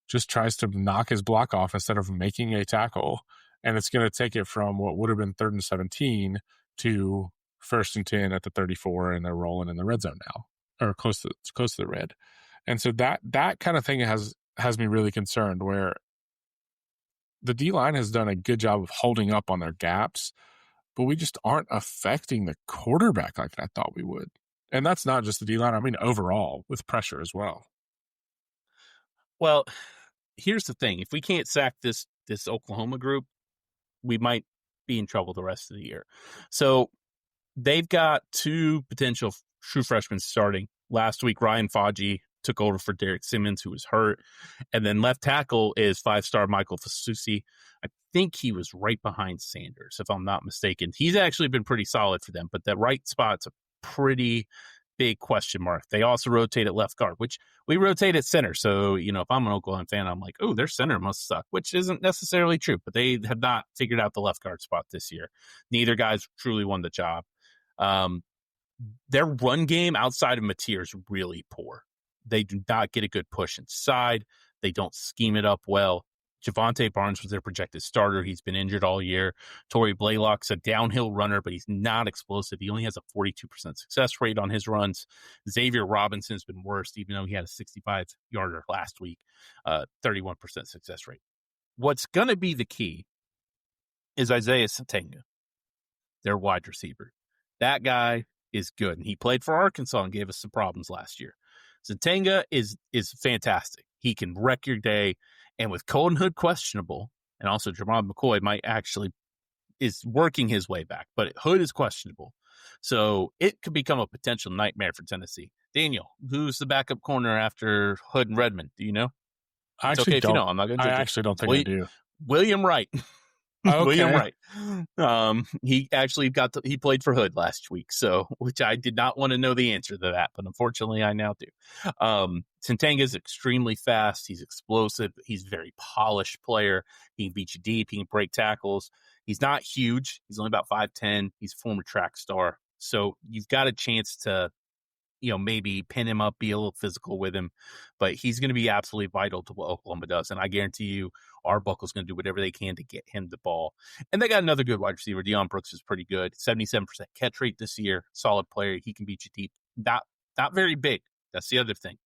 A: just tries to knock his block off instead of making a tackle. And it's going to take it from what would have been 3rd and 17 to 1st and 10 at the 34, and they're rolling in the red zone now, or close to the red. And so that kind of thing has me really concerned, where the D-line has done a good job of holding up on their gaps, but we just aren't affecting the quarterback like I thought we would. And that's not just the D-line. I mean, overall, with pressure as well.
B: Well, here's the thing. If we can't sack this Oklahoma group, we might be in trouble the rest of the year. So they've got 2 potential true freshmen starting. Last week, Ryan Fauji took over for Derek Simmons, who was hurt. And then left tackle is 5-star Michael Fasusi. I think he was right behind Sanders, if I'm not mistaken. He's actually been pretty solid for them, but that right spot's a pretty big question mark. They also rotate at left guard, which we rotate at center. So, if I'm an Oklahoma fan, I'm like, oh, their center must suck, which isn't necessarily true, but they have not figured out the left guard spot this year. Neither guy's truly won the job. Their run game outside of Mateer is really poor. They do not get a good push inside. They don't scheme it up well. Javante Barnes was their projected starter. He's been injured all year. Torrey Blaylock's a downhill runner, but he's not explosive. He only has a 42% success rate on his runs. Xavier Robinson's been worse, even though he had a 65-yarder last week, 31% success rate. What's going to be the key is Isaiah Satenga, their wide receiver. That guy is good, and he played for Arkansas and gave us some problems last year. Satenga is fantastic. He can wreck your day. And with Colton Hood questionable, and also Jermon McCoy is working his way back, but Hood is questionable. So it could become a potential nightmare for Tennessee. Daniel, who's the backup corner after Hood and Redmond? Do you know?
A: I actually don't. I'm not going to. I actually don't think I do.
B: William Wright. William
A: Okay.
B: Wright. He actually he played for Hood last week, so which I did not want to know the answer to that, but unfortunately I now do. Santanga is extremely fast. He's explosive. He's a very polished player. He can beat you deep. He can break tackles. He's not huge. He's only about 5'10". He's a former track star. So you've got a chance to, maybe pin him up, be a little physical with him, but he's going to be absolutely vital to what Oklahoma does. And I guarantee you Arbuckle's going to do whatever they can to get him the ball. And they got another good wide receiver. Deion Brooks is pretty good. 77% catch rate this year. Solid player. He can beat you deep. Not very big. That's the other thing.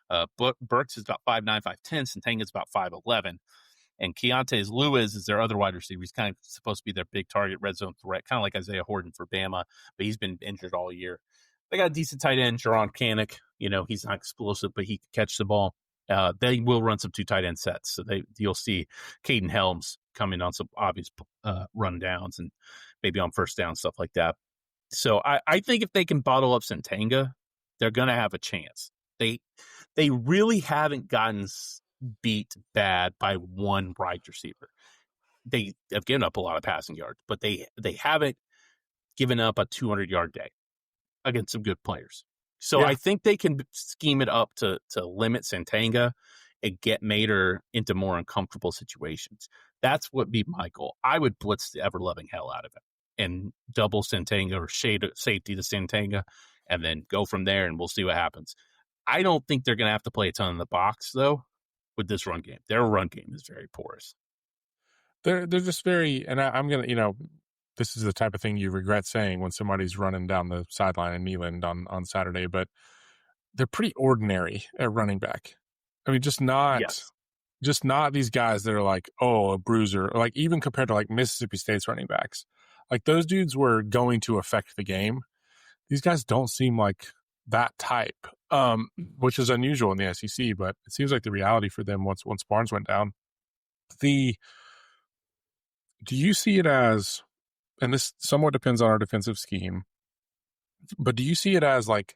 B: But Burks is about 5'9", 5'10". Santanga's about 5'11". And Keontae Lewis is their other wide receiver. He's kind of supposed to be their big target red zone threat, kind of like Isaiah Horton for Bama, but he's been injured all year. They got a decent tight end, Jaron Canick. He's not explosive, but he can catch the ball. They will run some 2 tight end sets. So you'll see Caden Helms coming on some obvious rundowns and maybe on first down, stuff like that. So I think if they can bottle up Santanga, they're going to have a chance. They really haven't gotten beat bad by one wide receiver. They have given up a lot of passing yards, but they haven't given up a 200-yard day against some good players. So
A: Yeah.
B: I think they can scheme it up to limit Santanga and get Mater into more uncomfortable situations. That's what be my goal. I would blitz the ever-loving hell out of him and double Santanga or safety to Santanga and then go from there, and we'll see what happens. I don't think they're going to have to play a ton in the box, though, with this run game. Their run game is very porous.
A: They're just very, and I'm going to, this is the type of thing you regret saying when somebody's running down the sideline in Neyland on Saturday, but they're pretty ordinary at running back. I mean, just not these guys that are like, oh, a bruiser, or like even compared to like Mississippi State's running backs. Like those dudes were going to affect the game. These guys don't seem like that type, which is unusual in the SEC, but it seems like the reality for them once Barnes went down. Do you see it as, and this somewhat depends on our defensive scheme, but do you see it as like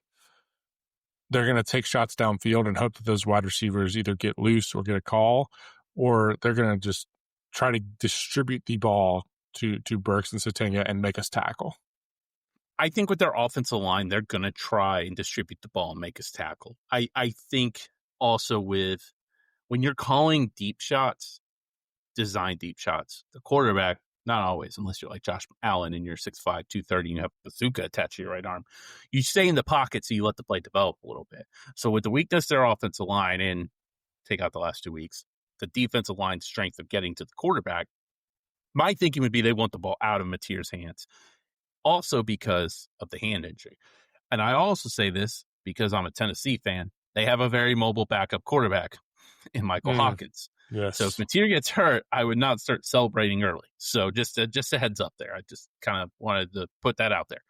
A: they're going to take shots downfield and hope that those wide receivers either get loose or get a call, or they're going to just try to distribute the ball to Burks and Satanga and make us tackle?
B: I think with their offensive line, they're going to try and distribute the ball and make us tackle. I think also when you're calling deep shots, design deep shots, the quarterback, not always, unless you're like Josh Allen and you're 6'5", 230, and you have a bazooka attached to your right arm. You stay in the pocket so you let the play develop a little bit. So with the weakness of their offensive line, and take out the last 2 weeks, the defensive line strength of getting to the quarterback, my thinking would be they want the ball out of Mateer's hands. Also because of the hand injury. And I also say this because I'm a Tennessee fan. They have a very mobile backup quarterback in Michael Hawkins.
A: Yes.
B: So if Mateer gets hurt, I would not start celebrating early. So just a heads up there. I just kind of wanted to put that out there.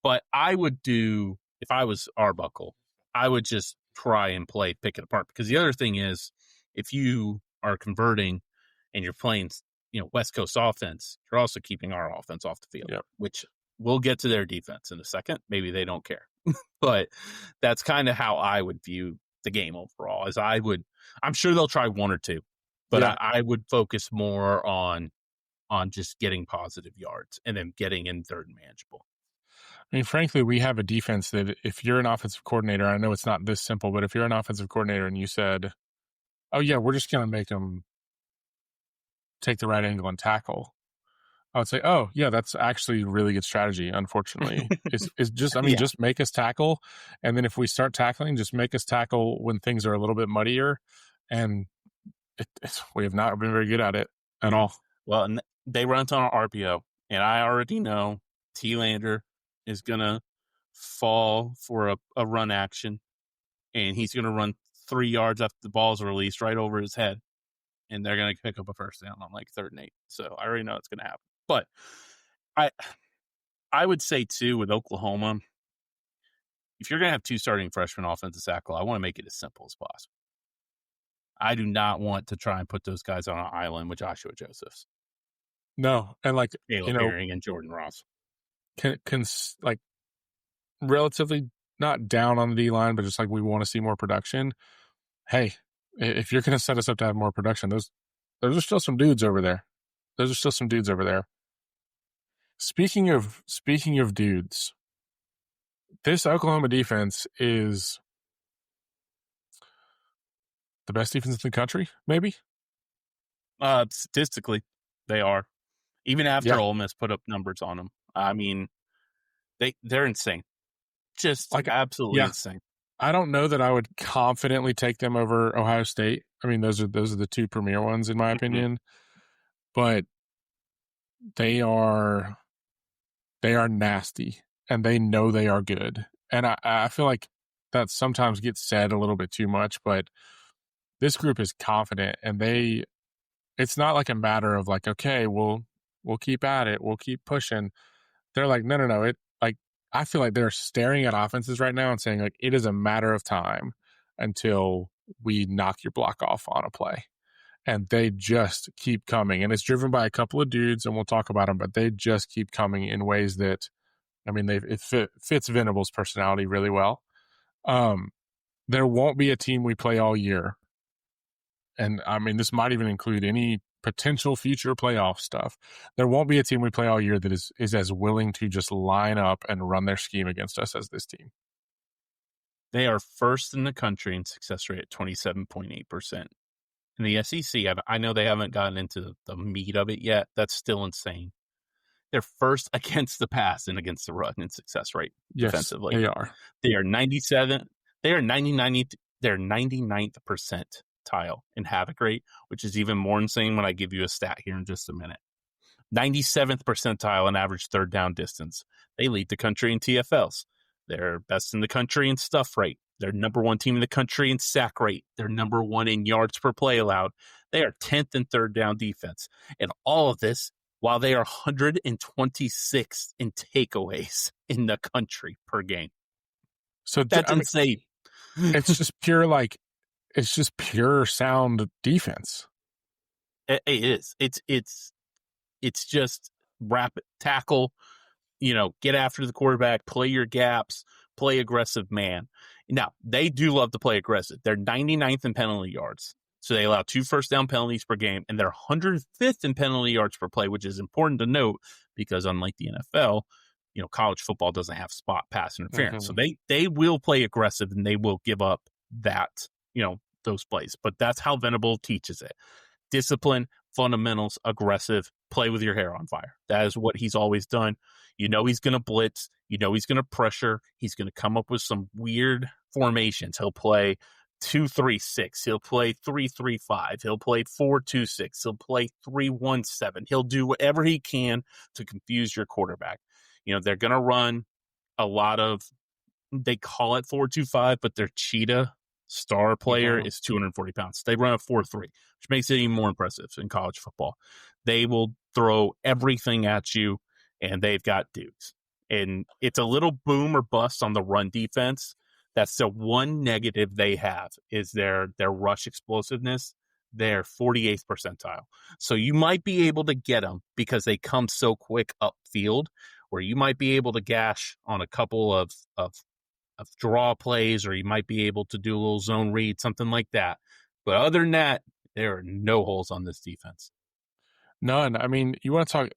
B: But I would do, if I was Arbuckle, I would just try and pick it apart. Because the other thing is, if you are converting and you're playing, West Coast offense, you're also keeping our offense off the field, which we'll get to their defense in a second. Maybe they don't care. But that's kind of how I would view the game overall. I'm sure they'll try one or two, but I would focus more on just getting positive yards and then getting in third and manageable.
A: I mean, frankly, we have a defense that if you're an offensive coordinator, I know it's not this simple, but if you're an offensive coordinator and you said, oh yeah, we're just going to make them take the right angle and tackle, I would say, oh yeah, that's actually a really good strategy. Unfortunately, it's just, just make us tackle. And then if we start tackling, just make us tackle when things are a little bit muddier. And we have not been very good at it at all.
B: Well, and they run a ton of RPO, and I already know T-Lander is going to fall for a run action, and he's going to run 3 yards after the ball's released right over his head, and they're going to pick up a first down on like 3rd and 8. So I already know it's going to happen. But I would say, too, with Oklahoma, if you're going to have 2 starting freshman offensive tackle, I want to make it as simple as possible. I do not want to try and put those guys on an island with Joshua Josephs.
A: No, and like
B: Caleb Herring and Jordan Ross.
A: Can like relatively not down on the D line, but just like we want to see more production. Hey, if you're going to set us up to have more production, those are still some dudes over there. some dudes over there. Speaking of dudes, this Oklahoma defense is the best defense in the country, maybe.
B: Statistically, they are. Even after
A: Yeah.
B: Ole Miss put up numbers on them, I mean, they're insane, just
A: Like,
B: absolutely
A: yeah.
B: insane.
A: I don't know that I would confidently take them over Ohio State. I mean, those are the two premier ones in my opinion, but they are nasty and they know they are good. And I feel like that sometimes gets said a little bit too much, but this group is confident and it's not like a matter of like, okay, we'll keep at it. We'll keep pushing. They're like, no. I feel like they're staring at offenses right now and saying like, it is a matter of time until we knock your block off on a play. And they just keep coming. And it's driven by a couple of dudes, and we'll talk about them, but they just keep coming in ways that, I mean, it fits Venable's personality really well. There won't be a team we play all year. And I mean, this might even include any potential future playoff stuff. There won't be a team we play all year that is as willing to just line up and run their scheme against us as this team.
B: They are first in the country in success rate at 27.8%. In the SEC, I know they haven't gotten into the meat of it yet. That's still insane. They're first against the pass and against the run in success rate defensively.
A: They are.
B: They are 97. They are 99th. They're 99th percentile in havoc rate, which is even more insane when I give you a stat here in just a minute. 97th percentile in average third down distance. They lead the country in TFLs. They're best in the country in stuff rate. They're number one team in the country in sack rate. They're number one in yards per play allowed. They are 10th in third down defense. And all of this while they are 126th in takeaways in the country per game.
A: So
B: that's insane.
A: It's just pure sound defense.
B: It is. It's just rapid tackle, get after the quarterback, play your gaps, play aggressive man. Now, they do love to play aggressive. They're 99th in penalty yards. So they allow 2 first down penalties per game, and they're 105th in penalty yards per play, which is important to note because unlike the NFL, college football doesn't have spot pass interference.
A: Mm-hmm.
B: So they will play aggressive and they will give up that, those plays. But that's how Venable teaches it. Discipline, fundamentals, aggressive, play with your hair on fire. That is what he's always done. He's going to blitz. He's going to pressure. He's going to come up with some weird formations. He'll play 2-3-6. He'll play 3-3-5. He'll play 4-2-6. He'll play 3-1-7. He'll do whatever he can to confuse your quarterback. They're going to run a lot of, they call it 4-2-5, but their cheetah star player is 240 pounds. They run a 4-3, which makes it even more impressive in college football. They will throw everything at you, and they've got dudes. And it's a little boom or bust on the run defense. That's the one negative they have is their rush explosiveness. They're 48th percentile. So you might be able to get them because they come so quick upfield, where you might be able to gash on a couple of draw plays, or you might be able to do a little zone read, something like that. But other than that, there are no holes on this defense.
A: None. I mean, you want to talk,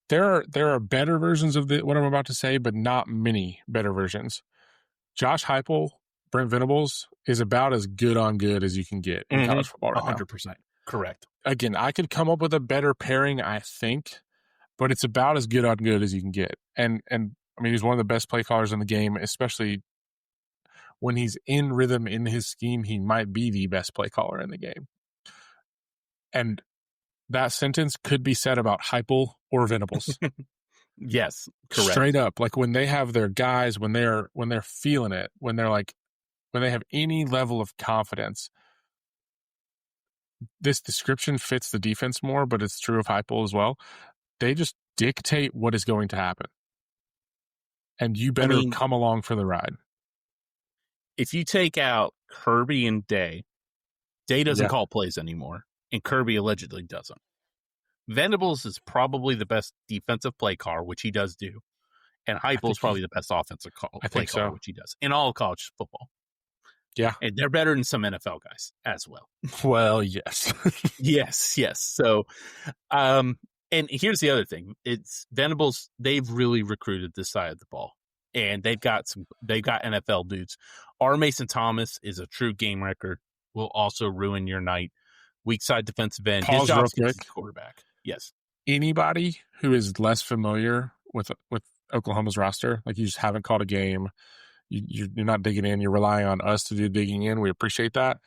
A: there are better versions of what I'm about to say, but not many better versions. Josh Heupel, Brent Venables is about as good on good as you can get in college football right
B: 100%.
A: now.
B: Correct.
A: Again, I could come up with a better pairing, I think, but it's about as good on good as you can get. And I mean, he's one of the best play callers in the game, especially when he's in rhythm in his scheme. He might be the best play caller in the game. And that sentence could be said about Heupel or Venables.
B: Yes, correct.
A: Straight up, like when they have their guys, when they're feeling it, when they have any level of confidence. This description fits the defense more, but it's true of Heupel as well. They just dictate what is going to happen. And you better come along for the ride.
B: If you take out Kirby and Day doesn't call plays anymore, and Kirby allegedly doesn't. Venables is probably the best defensive play caller, which he does do. And Heupel is probably the best offensive play caller, which he does, in all of college football.
A: Yeah.
B: And they're better than some NFL guys as well.
A: Well, yes.
B: Yes. So, and here's the other thing. It's Venables. They've really recruited this side of the ball, and they've got NFL dudes. R. Mason Thomas is a true game wrecker. Will also ruin your night. Weak side defensive end.
A: Pause
B: His job
A: real
B: is
A: quick.
B: quarterback. Yes.
A: Anybody who is less familiar with Oklahoma's roster, like you just haven't called a game, you're not digging in, you're relying on us to do digging in. We appreciate that.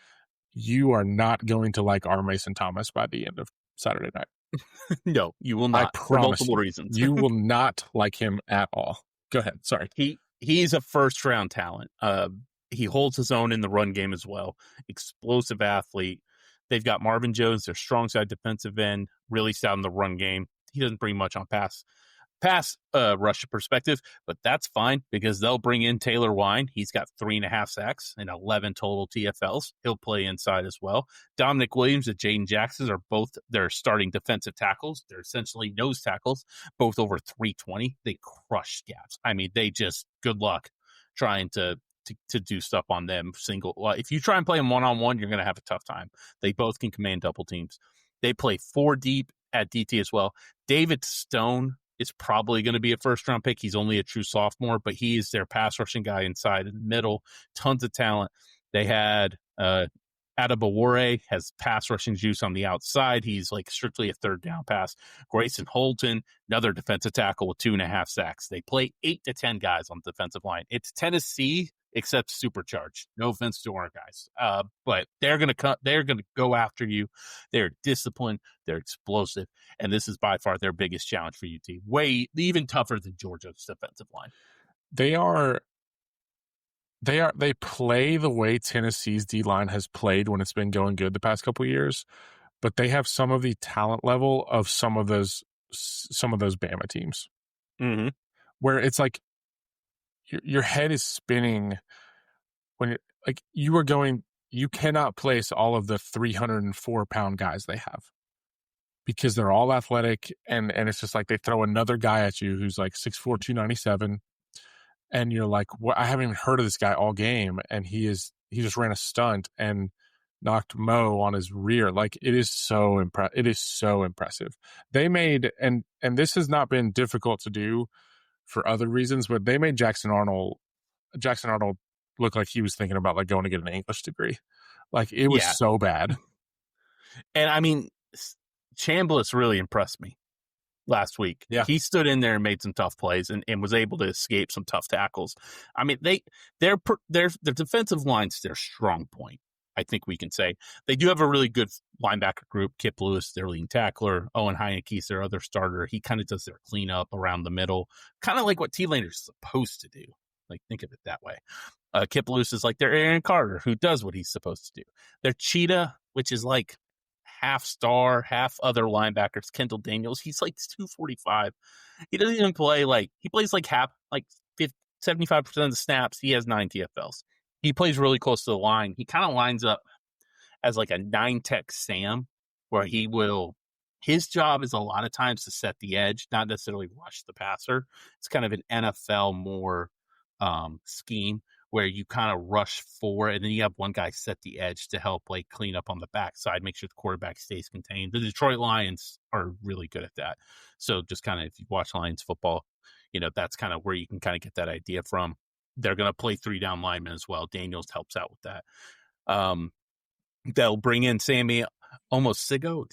A: You are not going to like R. Mason Thomas by the end of Saturday night.
B: No, you will not.
A: I promise
B: for multiple
A: you,
B: reasons.
A: You will not like him at all. Go ahead. Sorry.
B: He's a first round talent. He holds his own in the run game as well. Explosive athlete. They've got Marvin Jones, their strong side defensive end, really stout in the run game. He doesn't bring much on pass rush perspective, but that's fine because they'll bring in Taylor Wine. He's got 3.5 sacks and 11 total TFLs. He'll play inside as well. Dominic Williams and Jaden Jackson are both their starting defensive tackles. They're essentially nose tackles, both over 320. They crush gaps. I mean, they just, good luck trying to do stuff on them single. Well, if you try and play them one-on-one, you're going to have a tough time. They both can command double teams. They play 4 deep at DT as well. David Stone is probably going to be a first-round pick. He's only a true sophomore, but he is their pass rushing guy inside in the middle. Tons of talent. They had Adebawore has pass rushing juice on the outside. He's like strictly a third down pass. Grayson Holton, another defensive tackle with 2.5 sacks. They play 8 to 10 guys on the defensive line. It's Tennessee, except supercharged. No offense to our guys, but they're gonna go after you. They're disciplined. They're explosive, and this is by far their biggest challenge for UT. Way even tougher than Georgia's defensive line.
A: They play the way Tennessee's D-line has played when it's been going good the past couple of years, but they have some of the talent level of some of those Bama teams, where it's like your head is spinning when you cannot place all of the 304-pound guys they have because they're all athletic, and it's just like they throw another guy at you who's like 6'4", 297. And you're like, well, I haven't even heard of this guy all game, and he just ran a stunt and knocked Mo on his rear. Like it is so impressive. They made and this has not been difficult to do for other reasons, but they made Jackson Arnold look like he was thinking about like going to get an English degree. Like it was so bad.
B: And I mean, Chambliss really impressed me last week.
A: Yeah.
B: He stood in there and made some tough plays and was able to escape some tough tackles. I mean, their defensive line's their strong point, I think we can say. They do have a really good linebacker group. Kip Lewis, their leading tackler. Owen Heineke's their other starter. He kind of does their cleanup around the middle, kind of like what T-Laner's supposed to do. Like, think of it that way. Kip Lewis is like their Aaron Carter, who does what he's supposed to do. Their Cheetah, which is like half star, half other linebackers. Kendall Daniels, he's like 245. He doesn't even play he plays like 75% of the snaps. He has 9 TFLs. He plays really close to the line. He kind of lines up as like a 9-tech Sam, where his job is a lot of times to set the edge, not necessarily rush the passer. It's kind of an NFL more scheme where you kind of rush forward and then you have one guy set the edge to help like clean up on the backside, make sure the quarterback stays contained. The Detroit Lions are really good at that. So just kind of, if you watch Lions football, that's kind of where you can kind of get that idea from. They're going to play 3-down linemen as well. Daniels helps out with that. They'll bring in Sammy Omosigo,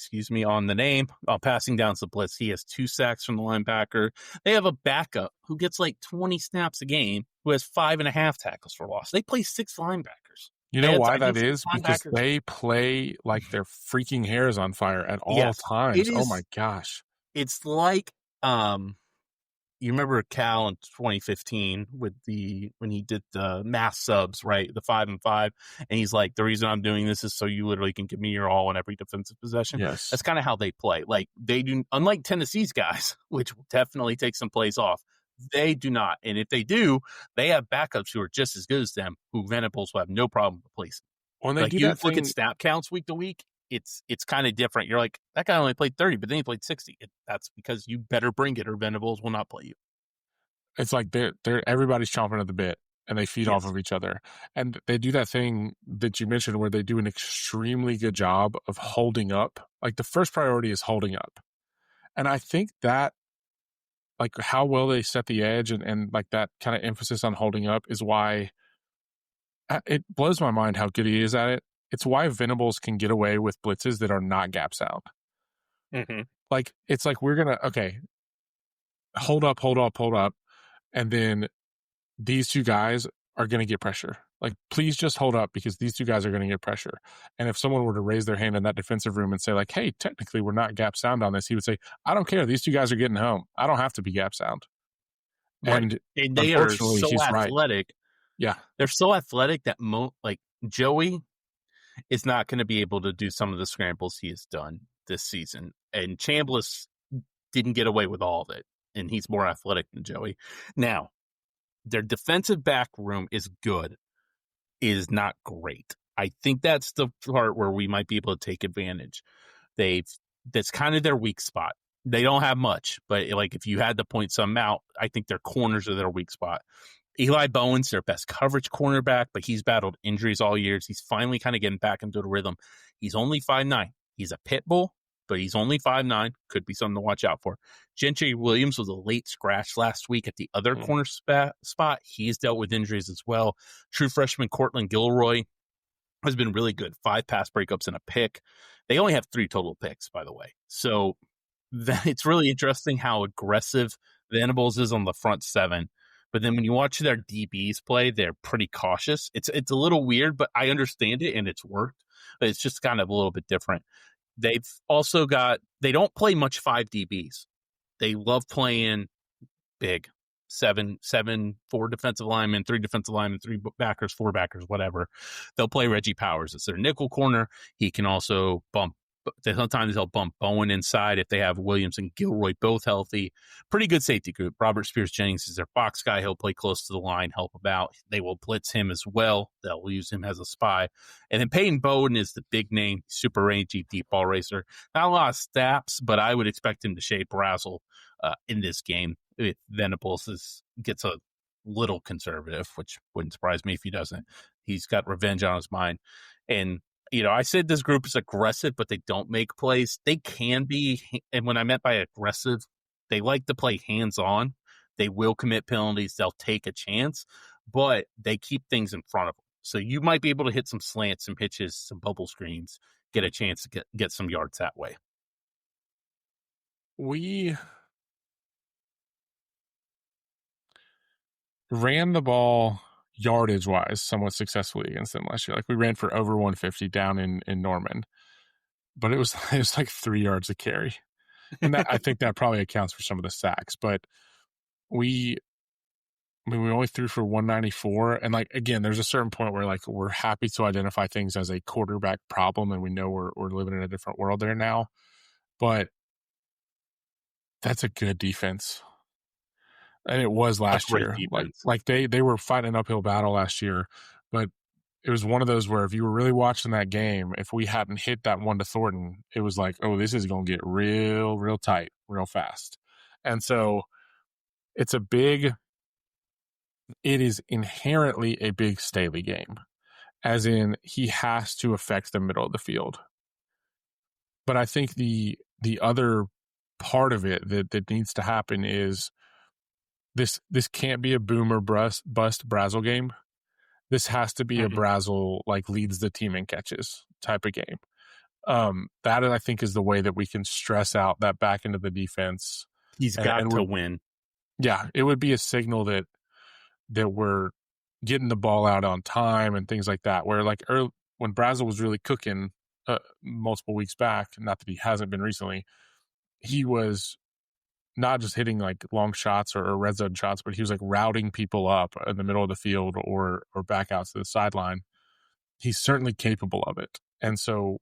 B: on the name, passing down the blitz. He has 2 sacks from the linebacker. They have a backup who gets like 20 snaps a game, who has 5.5 tackles for loss. They play 6 linebackers.
A: You know why that is? Because they play like their freaking hair is on fire at all times. Oh my gosh.
B: It's like, you remember Cal in 2015 when he did the mass subs, right? The 5 and 5. And he's like, the reason I'm doing this is so you literally can give me your all in every defensive possession.
A: Yes.
B: That's kind of how they play. Like they do, unlike Tennessee's guys, which will definitely take some plays off. They do not. And if they do, they have backups who are just as good as them, who Venables will have no problem replacing.
A: When they
B: look at snap counts week to week, it's kind of different. You're like, that guy only played 30, but then he played 60. That's because you better bring it or Venables will not play you.
A: It's like they're everybody's chomping at the bit. and they feed off of each other. And they do that thing that you mentioned where they do an extremely good job of holding up. Like the first priority is holding up. And I think that like how well they set the edge and like that kind of emphasis on holding up is why it blows my mind how good he is at it. It's why Venables can get away with blitzes that are not gaps out.
B: Mm-hmm.
A: Like, it's like we're going to, okay, hold up. And then these two guys are going to get pressure. Like, please just hold up because these two guys are going to get pressure. And if someone were to raise their hand in that defensive room and say, like, hey, technically we're not gap sound on this, he would say, I don't care. These two guys are getting home. I don't have to be gap sound.
B: Right. And they are so
A: he's
B: athletic.
A: Right. Yeah.
B: They're so athletic that like Joey is not going to be able to do some of the scrambles he has done this season. And Chambliss didn't get away with all of it. And he's more athletic than Joey. Now, their defensive back room is good. It is not great. I think that's the part where we might be able to take advantage. That's kind of their weak spot. They don't have much, but like if you had to point some out, I think their corners are their weak spot. Eli Bowen's their best coverage cornerback, but he's battled injuries all year. He's finally kind of getting back into the rhythm. He's only 5'9". He's a pit bull, but he's only 5'9". Could be something to watch out for. Gentry Williams was a late scratch last week at the other corner spot. He's dealt with injuries as well. True freshman Cortland Gilroy has been really good. 5 pass breakups and a pick. They only have 3 total picks, by the way. So it's really interesting how aggressive Venables is on the front 7. But then when you watch their DBs play, they're pretty cautious. It's a little weird, but I understand it, and it's worked. But it's just kind of a little bit different. They've also they don't play much 5 DBs. They love playing big. 7, 4 defensive linemen, 3 defensive linemen, 3 backers, 4 backers, whatever. They'll play Reggie Powers. It's their nickel corner. He can also bump. Sometimes they'll bump Bowen inside if they have Williams and Gilroy both healthy. Pretty good safety group. Robert Spears-Jennings is their box guy. He'll play close to the line, help about. They will blitz him as well. They'll use him as a spy. And then Peyton Bowen is the big name, super rangy, deep ball racer. Not a lot of stats, but I would expect him to shade Brazzle in this game if Venables gets a little conservative, which wouldn't surprise me if he doesn't. He's got revenge on his mind. And I said this group is aggressive, but they don't make plays. They can be, and when I meant by aggressive, they like to play hands-on. They will commit penalties. They'll take a chance, but they keep things in front of them. So you might be able to hit some slants, some pitches, some bubble screens, get a chance to get some yards that way.
A: We ran the ball yardage-wise somewhat successfully against them last year. Like we ran for over 150 down in Norman, but it was like 3 yards a carry, and I think that probably accounts for some of the sacks. But we only threw for 194, and like again, there's a certain point where like we're happy to identify things as a quarterback problem, and we know we're living in a different world there now. But that's a good defense. And it was last year. Like they were fighting an uphill battle last year, but it was one of those where if you were really watching that game, if we hadn't hit that one to Thornton, it was like, oh, this is going to get real, real tight, real fast. And so it is inherently a big Staley game, as in he has to affect the middle of the field. But I think the other part of it that needs to happen is this can't be a boom or bust Brazzle game. This has to be a Brazzle like leads the team in catches type of game. That I think is the way that we can stress out that back into the defense.
B: He's got to win.
A: Yeah, it would be a signal that we're getting the ball out on time and things like that. Where like when Brazzle was really cooking multiple weeks back, not that he hasn't been recently, he was not just hitting like long shots or red zone shots, but he was like routing people up in the middle of the field or back out to the sideline. He's certainly capable of it. And so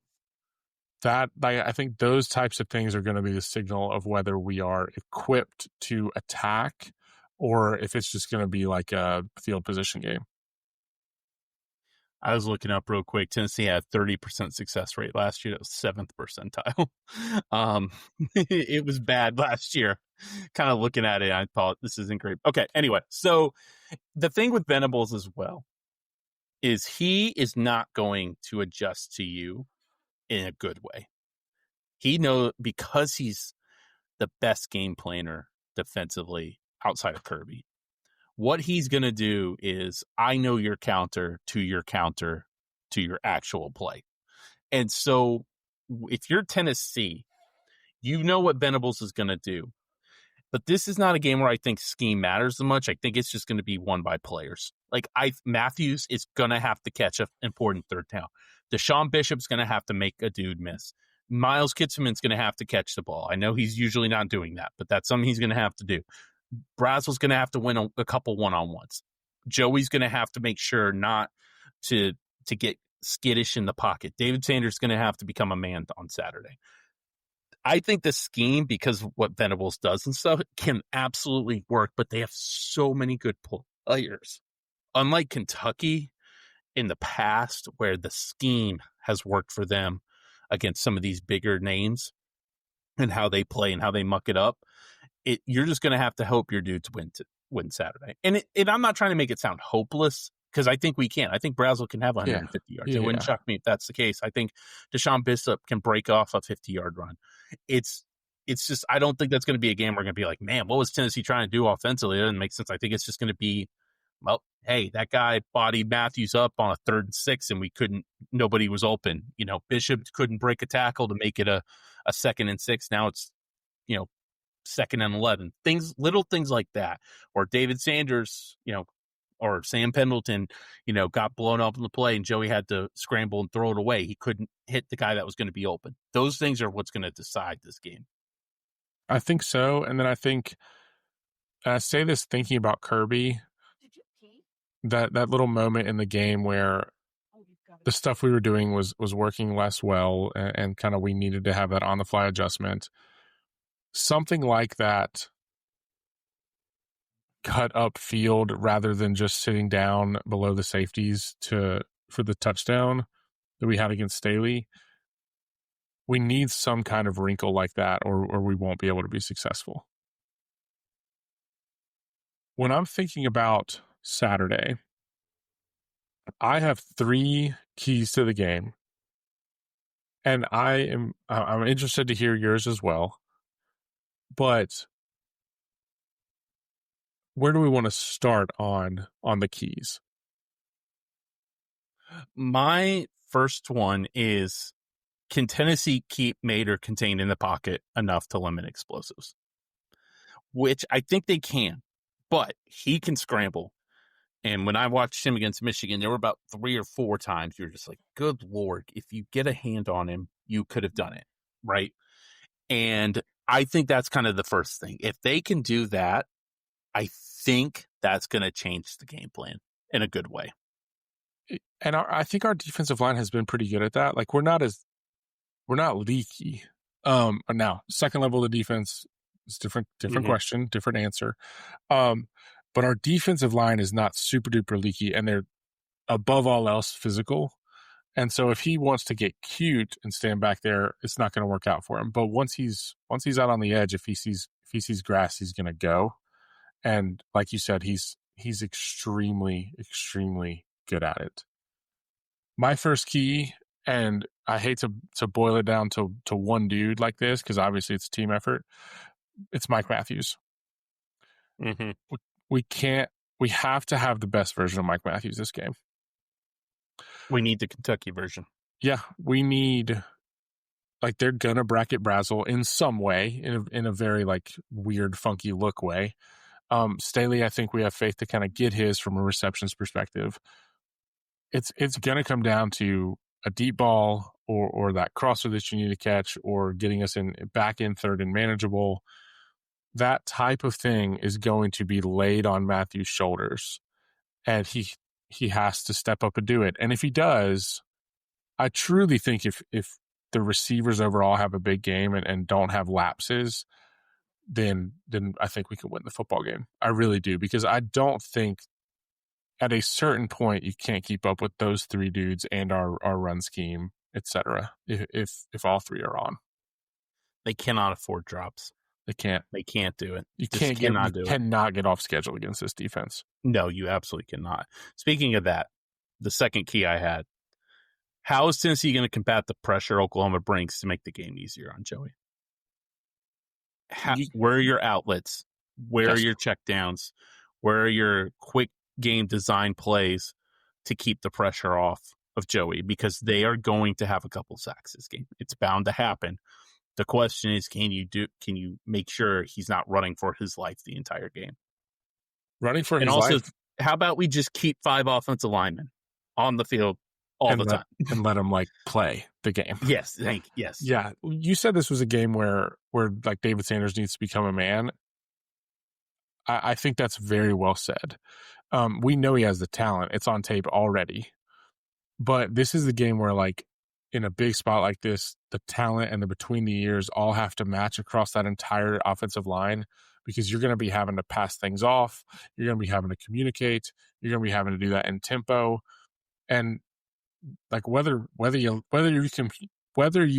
A: that, I think those types of things are going to be the signal of whether we are equipped to attack or if it's just going to be like a field position game.
B: I was looking up real quick. Tennessee had 30% success rate last year. That was 7th percentile. It was bad last year. Kind of looking at it, I thought this isn't great. Okay, anyway, so the thing with Venables as well is he is not going to adjust to you in a good way. He knows, because he's the best game planner defensively outside of Kirby. What he's going to do is, I know your counter to your actual play. And so if you're Tennessee, you know what Venables is going to do. But this is not a game where I think scheme matters as much. I think it's just going to be won by players. Like, Matthews is going to have to catch an important third down. Deshaun Bishop's going to have to make a dude miss. Miles Kitselman's going to have to catch the ball. I know he's usually not doing that, but that's something he's going to have to do. Brazel's going to have to win a couple one-on-ones. Joey's going to have to make sure not to get skittish in the pocket. David Sanders is going to have to become a man on Saturday. I think the scheme, because of what Venables does and stuff, can absolutely work, but they have so many good players. Unlike Kentucky in the past, where the scheme has worked for them against some of these bigger names and how they play and how they muck it up, you're just going to have to hope your dudes win Saturday. And I'm not trying to make it sound hopeless, because I think we can. I think Brazel can have 150 yards. It wouldn't shock me if that's the case. I think Deshaun Bishop can break off a 50-yard run. It's just, I don't think that's going to be a game we're going to be like, man, what was Tennessee trying to do offensively? It doesn't make sense. I think it's just going to be, well, hey, that guy bodied Matthews up on a 3rd and 6, and nobody was open. Bishop couldn't break a tackle to make it a 2nd and 6. Now it's, 2nd and 11. Little things like that. Or David Sanders, or Sam Pendleton, got blown up in the play and Joey had to scramble and throw it away. He couldn't hit the guy that was going to be open. Those things are what's going to decide this game.
A: I think so. And then I think, I say this thinking about Kirby, that little moment in the game where the stuff we were doing was working less well, and kind of we needed to have that on-the-fly adjustment. Something like that, cut up field rather than just sitting down below the safeties for the touchdown that we had against Staley. We need some kind of wrinkle like that, or we won't be able to be successful. When I'm thinking about Saturday, I have 3 keys to the game, and I'm interested to hear yours as well. But where do we want to start on the keys?
B: My first one is, can Tennessee keep Mater contained in the pocket enough to limit explosives? Which I think they can, but he can scramble. And when I watched him against Michigan, there were about 3 or 4 times you're just like, good Lord, if you get a hand on him, you could have done it, right? And I think that's kind of the first thing. If they can do that, I think that's going to change the game plan in a good way.
A: And I think our defensive line has been pretty good at that. Like, we're not leaky. Now, second level of the defense is different question, different answer. But our defensive line is not super duper leaky, and they're above all else physical. And so if he wants to get cute and stand back there, it's not going to work out for him. But once he's out on the edge, if he sees grass, he's going to go. And like you said, he's extremely, extremely good at it. My first key, and I hate to boil it down to one dude like this, because obviously it's a team effort, it's Mike Matthews.
B: Mm-hmm.
A: We have to have the best version of Mike Matthews this game.
B: We need the Kentucky version.
A: Yeah, we need, like, they're gonna bracket Brazel in some way, in a very like weird, funky look way. Staley, I think we have faith to kind of get his from a receptions perspective. It's gonna come down to a deep ball or that crosser that you need to catch, or getting us back in third and manageable. That type of thing is going to be laid on Matthew's shoulders, and he has to step up and do it. And if he does, I truly think if the receivers overall have a big game and don't have lapses, then I think we can win the football game. I really do, because I don't think at a certain point, you can't keep up with those three dudes and our run scheme, etc. If all three are on,
B: They cannot afford drops.
A: they can't.
B: They can't do it.
A: You
B: Just cannot do it.
A: Cannot get off schedule against this defense.
B: No, you absolutely cannot. Speaking of that, the second key I had: how is Tennessee going to combat the pressure Oklahoma brings to make the game easier on Joey? Where are your outlets? Where are your checkdowns? Where are your quick game design plays to keep the pressure off of Joey? Because they are going to have a couple sacks this game. It's bound to happen. The question is, can you make sure he's not running for his life the entire game?
A: Running for his life.
B: How about we just keep 5 offensive linemen on the field all the time
A: and let them play the game?
B: Yes, yes.
A: Yeah, you said this was a game where like David Sanders needs to become a man. I think that's very well said. We know he has the talent; it's on tape already. But this is the game where, in a big spot like this, the talent and the between the ears all have to match across that entire offensive line, because you're going to be having to pass things off. You're going to be having to communicate. You're going to be having to do that in tempo. And whether you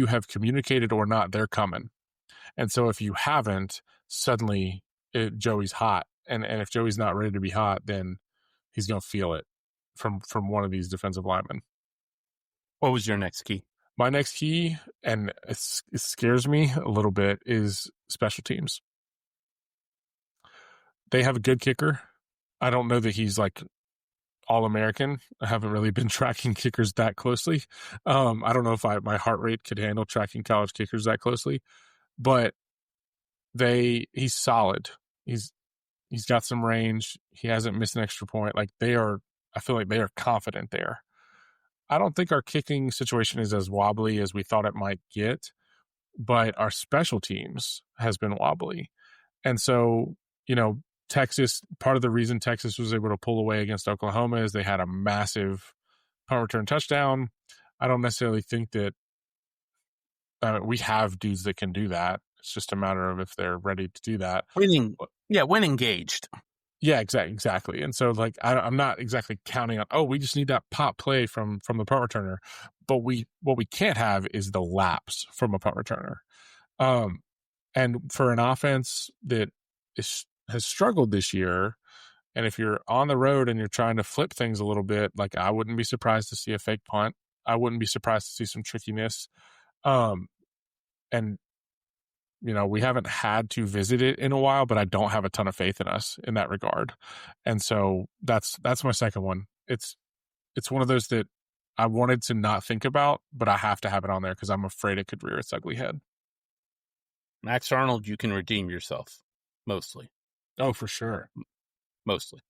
A: have communicated or not, they're coming. And so if you haven't, suddenly Joey's hot. And if Joey's not ready to be hot, then he's going to feel it from one of these defensive linemen.
B: What was your next key?
A: My next key, and it scares me a little bit, is special teams. They have a good kicker. I don't know that he's All-American. I haven't really been tracking kickers that closely. I don't know if my heart rate could handle tracking college kickers that closely, but he's solid. He's got some range. He hasn't missed an extra point. I feel like they are confident there. I don't think our kicking situation is as wobbly as we thought it might get, but our special teams has been wobbly. And so, Texas, part of the reason Texas was able to pull away against Oklahoma is they had a massive punt return touchdown. I don't necessarily think that we have dudes that can do that. It's just a matter of if they're ready to do that.
B: When engaged.
A: Yeah, exactly. And so, I'm not exactly counting on, we just need that pop play from the punt returner. But what we can't have is the lapse from a punt returner. And for an offense that has struggled this year, and if you're on the road and you're trying to flip things a little bit, I wouldn't be surprised to see a fake punt. I wouldn't be surprised to see some trickiness. And we haven't had to visit it in a while, but I don't have a ton of faith in us in that regard. And so that's my second one. It's one of those that I wanted to not think about, but I have to have it on there because I'm afraid it could rear its ugly head.
B: Max Arnold, you can redeem yourself, mostly.
A: Oh, for sure.
B: Mostly.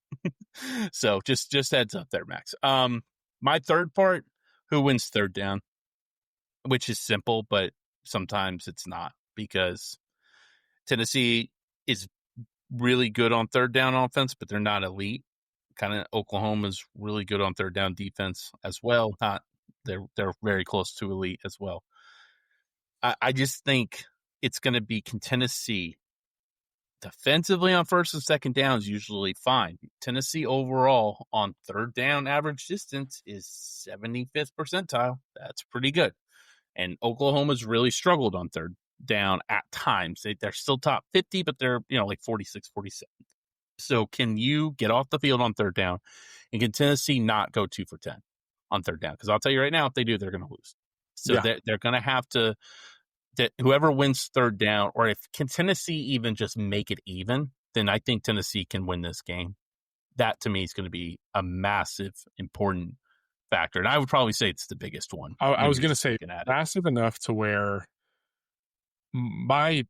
B: So just heads up there, Max. My third part, who wins third down, which is simple, but sometimes it's not, because Tennessee is really good on third down offense, but they're not elite. Kind of Oklahoma's really good on third down defense as well. They're very close to elite as well. I just think it's going to be, can Tennessee defensively on first and second down is usually fine. Tennessee overall on third down average distance is 75th percentile. That's pretty good. And Oklahoma's really struggled on third down at times. They're still top 50, but they're 46, 47. So can you get off the field on third down, and can Tennessee not go 2 for 10 on third down? Because I'll tell you right now, if they do, they're going to lose. So they're going to have to, that whoever wins third down, or if can Tennessee even just make it even, then I think Tennessee can win this game. That to me is going to be a massive, important factor. And I would probably say it's the biggest one.
A: I was going to say massive enough to where my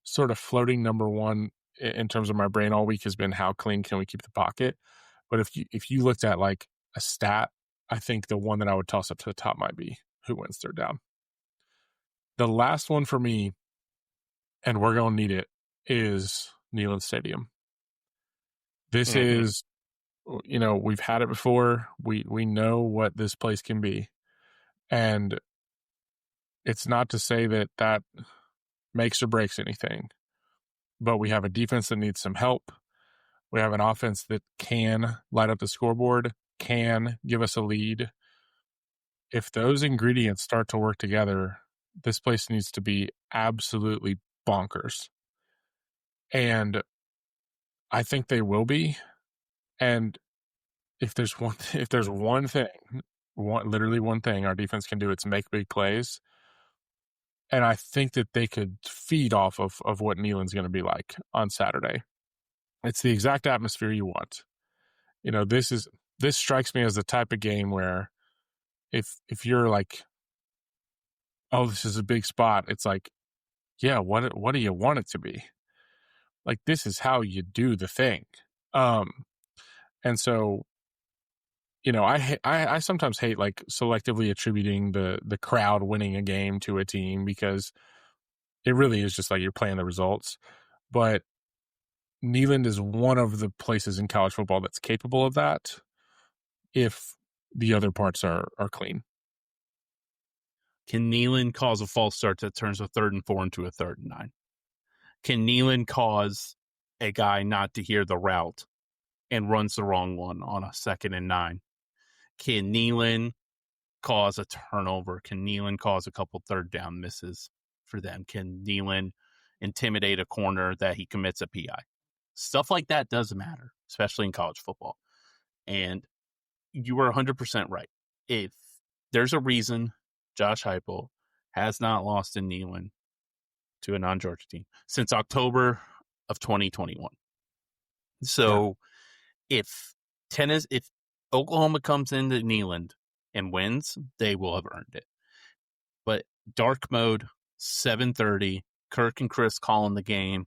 A: sort of floating number one in terms of my brain all week has been, how clean can we keep the pocket? But if you looked at a stat, I think the one that I would toss up to the top might be who wins third down. The last one for me, and we're going to need it, is Neyland Stadium. This is, we've had it before. We know what this place can be. And it's not to say that makes or breaks anything, but we have a defense that needs some help. We have an offense that can light up the scoreboard, can give us a lead. If those ingredients start to work together, this place needs to be absolutely bonkers. And I think they will be. And if there's one thing, literally one thing our defense can do, it's make big plays. And I think that they could feed off of what Neyland's going to be like on Saturday. It's the exact atmosphere you want. This strikes me as the type of game where if you're like, oh, this is a big spot, it's like, yeah, what do you want it to be? Like, this is how you do the thing. And so, I sometimes hate like selectively attributing the crowd winning a game to a team, because it really is just like you're playing the results. But Neyland is one of the places in college football that's capable of that if the other parts are clean.
B: Can Neyland cause a false start that turns a 3rd and 4 into a 3rd and 9? Can Neyland cause a guy not to hear the route and runs the wrong one on a 2nd and 9? Can Neyland cause a turnover? Can Neyland cause a couple 3rd down misses for them? Can Neyland intimidate a corner that he commits a PI? Stuff like that does matter, especially in college football. And you are 100% right. If there's a reason Josh Heupel has not lost in Neyland to a non-Georgia team since October of 2021. So if Oklahoma comes into Neyland and wins, they will have earned it. But dark mode, 7:30, Kirk and Chris calling the game.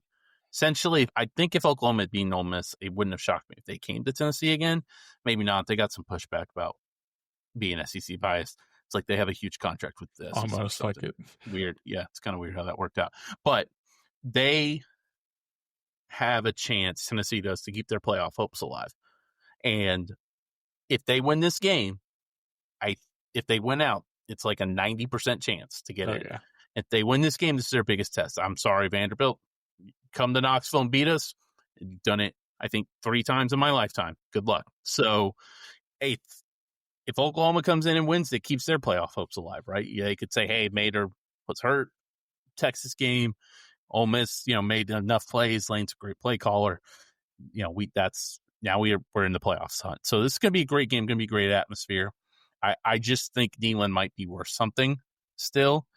B: Essentially, I think if Oklahoma had beaten Ole Miss, it wouldn't have shocked me if they came to Tennessee again. Maybe not. They got some pushback about being SEC biased. It's like they have a huge contract with this.
A: Almost like it.
B: Weird. Yeah, it's kind of weird how that worked out. But they have a chance, Tennessee does, to keep their playoff hopes alive. And if they win this game, if they win out, it's like a 90% chance to get in.
A: Yeah.
B: If they win this game, this is their biggest test. I'm sorry, Vanderbilt. Come to Knoxville and beat us. You've done it, I think, 3 times in my lifetime. Good luck. So, if Oklahoma comes in and wins, it keeps their playoff hopes alive, right? Yeah, they could say, hey, Mater was hurt. Texas game. Ole Miss, made enough plays. Lane's a great play caller. We're in the playoffs hunt. So this is going to be a great game. Going to be a great atmosphere. I just think Neyland might be worth something still.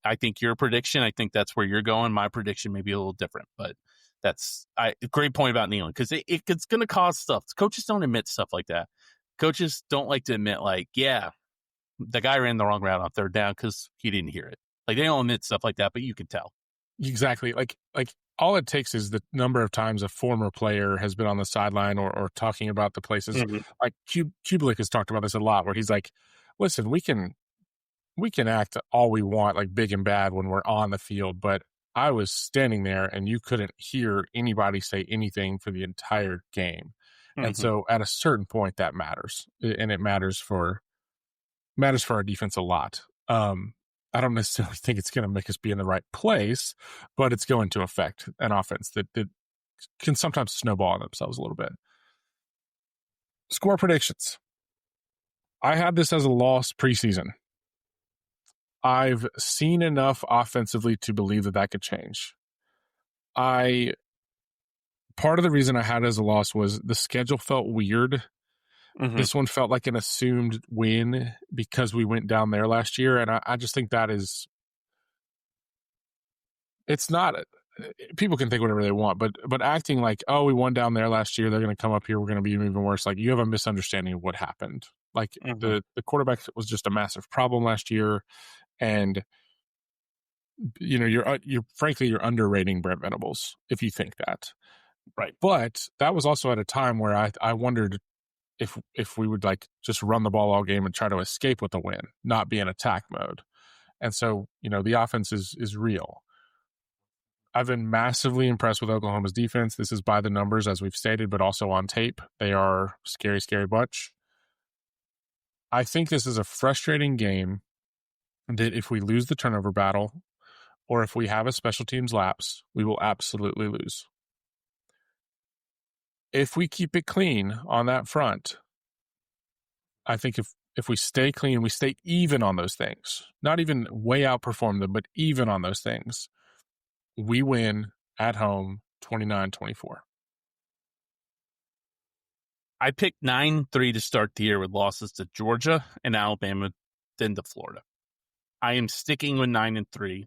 B: I think your prediction, I think that's where you're going. My prediction may be a little different, but that's a great point about Neyland, because it's going to cause stuff. Coaches don't admit stuff like that. Coaches don't like to admit, like, yeah, the guy ran the wrong route on 3rd down because he didn't hear it. Like, they don't admit stuff like that, but you can tell.
A: Exactly. Like all it takes is the number of times a former player has been on the sideline or talking about the places. Mm-hmm. Like Kublik has talked about this a lot, where he's like, listen, we can act all we want, like big and bad, when we're on the field, but I was standing there and you couldn't hear anybody say anything for the entire game. Mm-hmm. And so at a certain point that matters, and it matters for our defense a lot. I don't necessarily think it's going to make us be in the right place, but it's going to affect an offense that can sometimes snowball on themselves a little bit. Score predictions. I had this as a loss preseason. I've seen enough offensively to believe that could change. Part of the reason I had it as a loss was the schedule felt weird. Mm-hmm. This one felt like an assumed win because we went down there last year. And I just think that is, it's not, people can think whatever they want, but acting like, oh, we won down there last year, they're going to come up here, we're going to be even worse. Like, you have a misunderstanding of what happened. Like, mm-hmm. the quarterback was just a massive problem last year. And, you're frankly, you're underrating Brent Venables if you think that. Right. But that was also at a time where I wondered if we would like just run the ball all game and try to escape with a win, not be in attack mode. And so, the offense is real. I've been massively impressed with Oklahoma's defense. This is by the numbers, as we've stated, but also on tape. They are scary, scary bunch. I think this is a frustrating game that if we lose the turnover battle or if we have a special teams lapse, we will absolutely lose. if we keep it clean on that front, I think if we stay clean, we stay even on those things, not even way outperform them, but even on those things, we win at home 29-24.
B: I picked 9-3 to start the year with losses to Georgia and Alabama, then to Florida. I am sticking with 9-3,